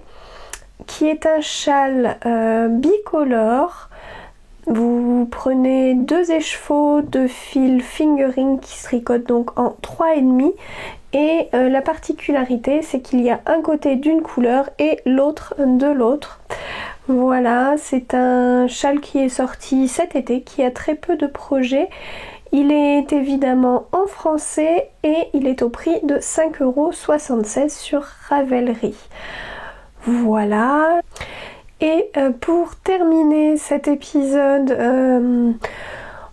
qui est un châle bicolore. Vous prenez 2 écheveaux de fil fingering qui se tricotent donc en 3,5 et la particularité c'est qu'il y a un côté d'une couleur et l'autre de l'autre. Voilà, c'est un châle qui est sorti cet été, qui a très peu de projets. Il est évidemment en français et il est au prix de 5,76 € sur Ravelry. Voilà. Et pour terminer cet épisode,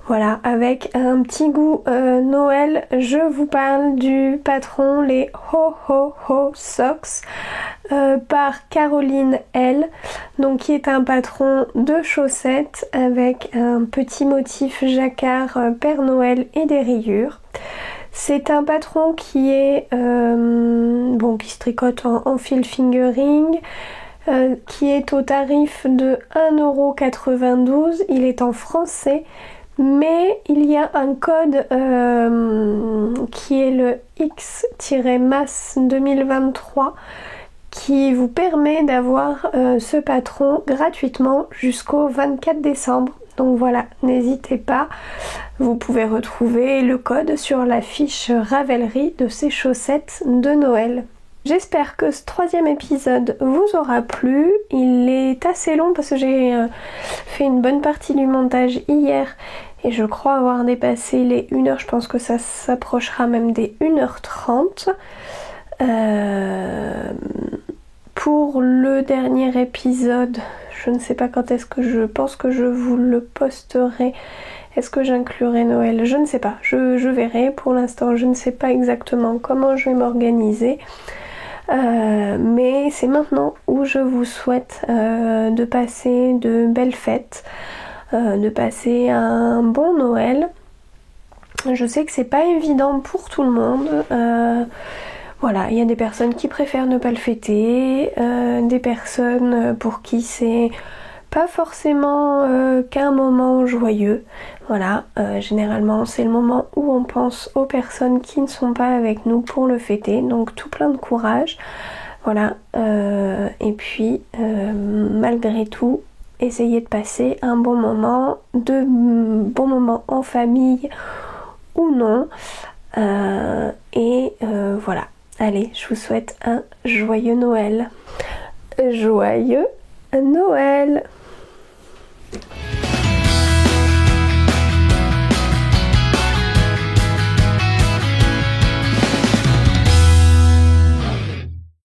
voilà, avec un petit goût Noël, je vous parle du patron les Ho Ho Ho Socks par Caroline L, donc qui est un patron de chaussettes avec un petit motif jacquard Père Noël et des rayures. C'est un patron qui est bon, qui se tricote en fil fingering, qui est au tarif de 1,92 €. Il est en français, mais il y a un code qui est le X-MAS 2023 qui vous permet d'avoir ce patron gratuitement jusqu'au 24 décembre. Donc voilà, n'hésitez pas, vous pouvez retrouver le code sur la fiche Ravelry de ces chaussettes de Noël. J'espère que ce 3e épisode vous aura plu. Il est assez long parce que j'ai fait une bonne partie du montage hier et je crois avoir dépassé les 1 heure. Je pense que ça s'approchera même des 1h30. Pour le dernier épisode, je ne sais pas quand est-ce que je pense que je vous le posterai. Est-ce que j'inclurai Noël? Je ne sais pas, je verrai. Pour l'instant, je ne sais pas exactement comment je vais m'organiser. Mais c'est maintenant où je vous souhaite de passer de belles fêtes, de passer un bon Noël. Je sais que c'est pas évident pour tout le monde. Voilà, il y a des personnes qui préfèrent ne pas le fêter, des personnes pour qui c'est pas forcément qu'un moment joyeux. Voilà, généralement c'est le moment où on pense aux personnes qui ne sont pas avec nous pour le fêter, donc tout plein de courage. Voilà, et puis malgré tout, essayez de passer un bon moment, de bons moments en famille ou non. Voilà, allez, je vous souhaite un joyeux Noël. Joyeux Noël!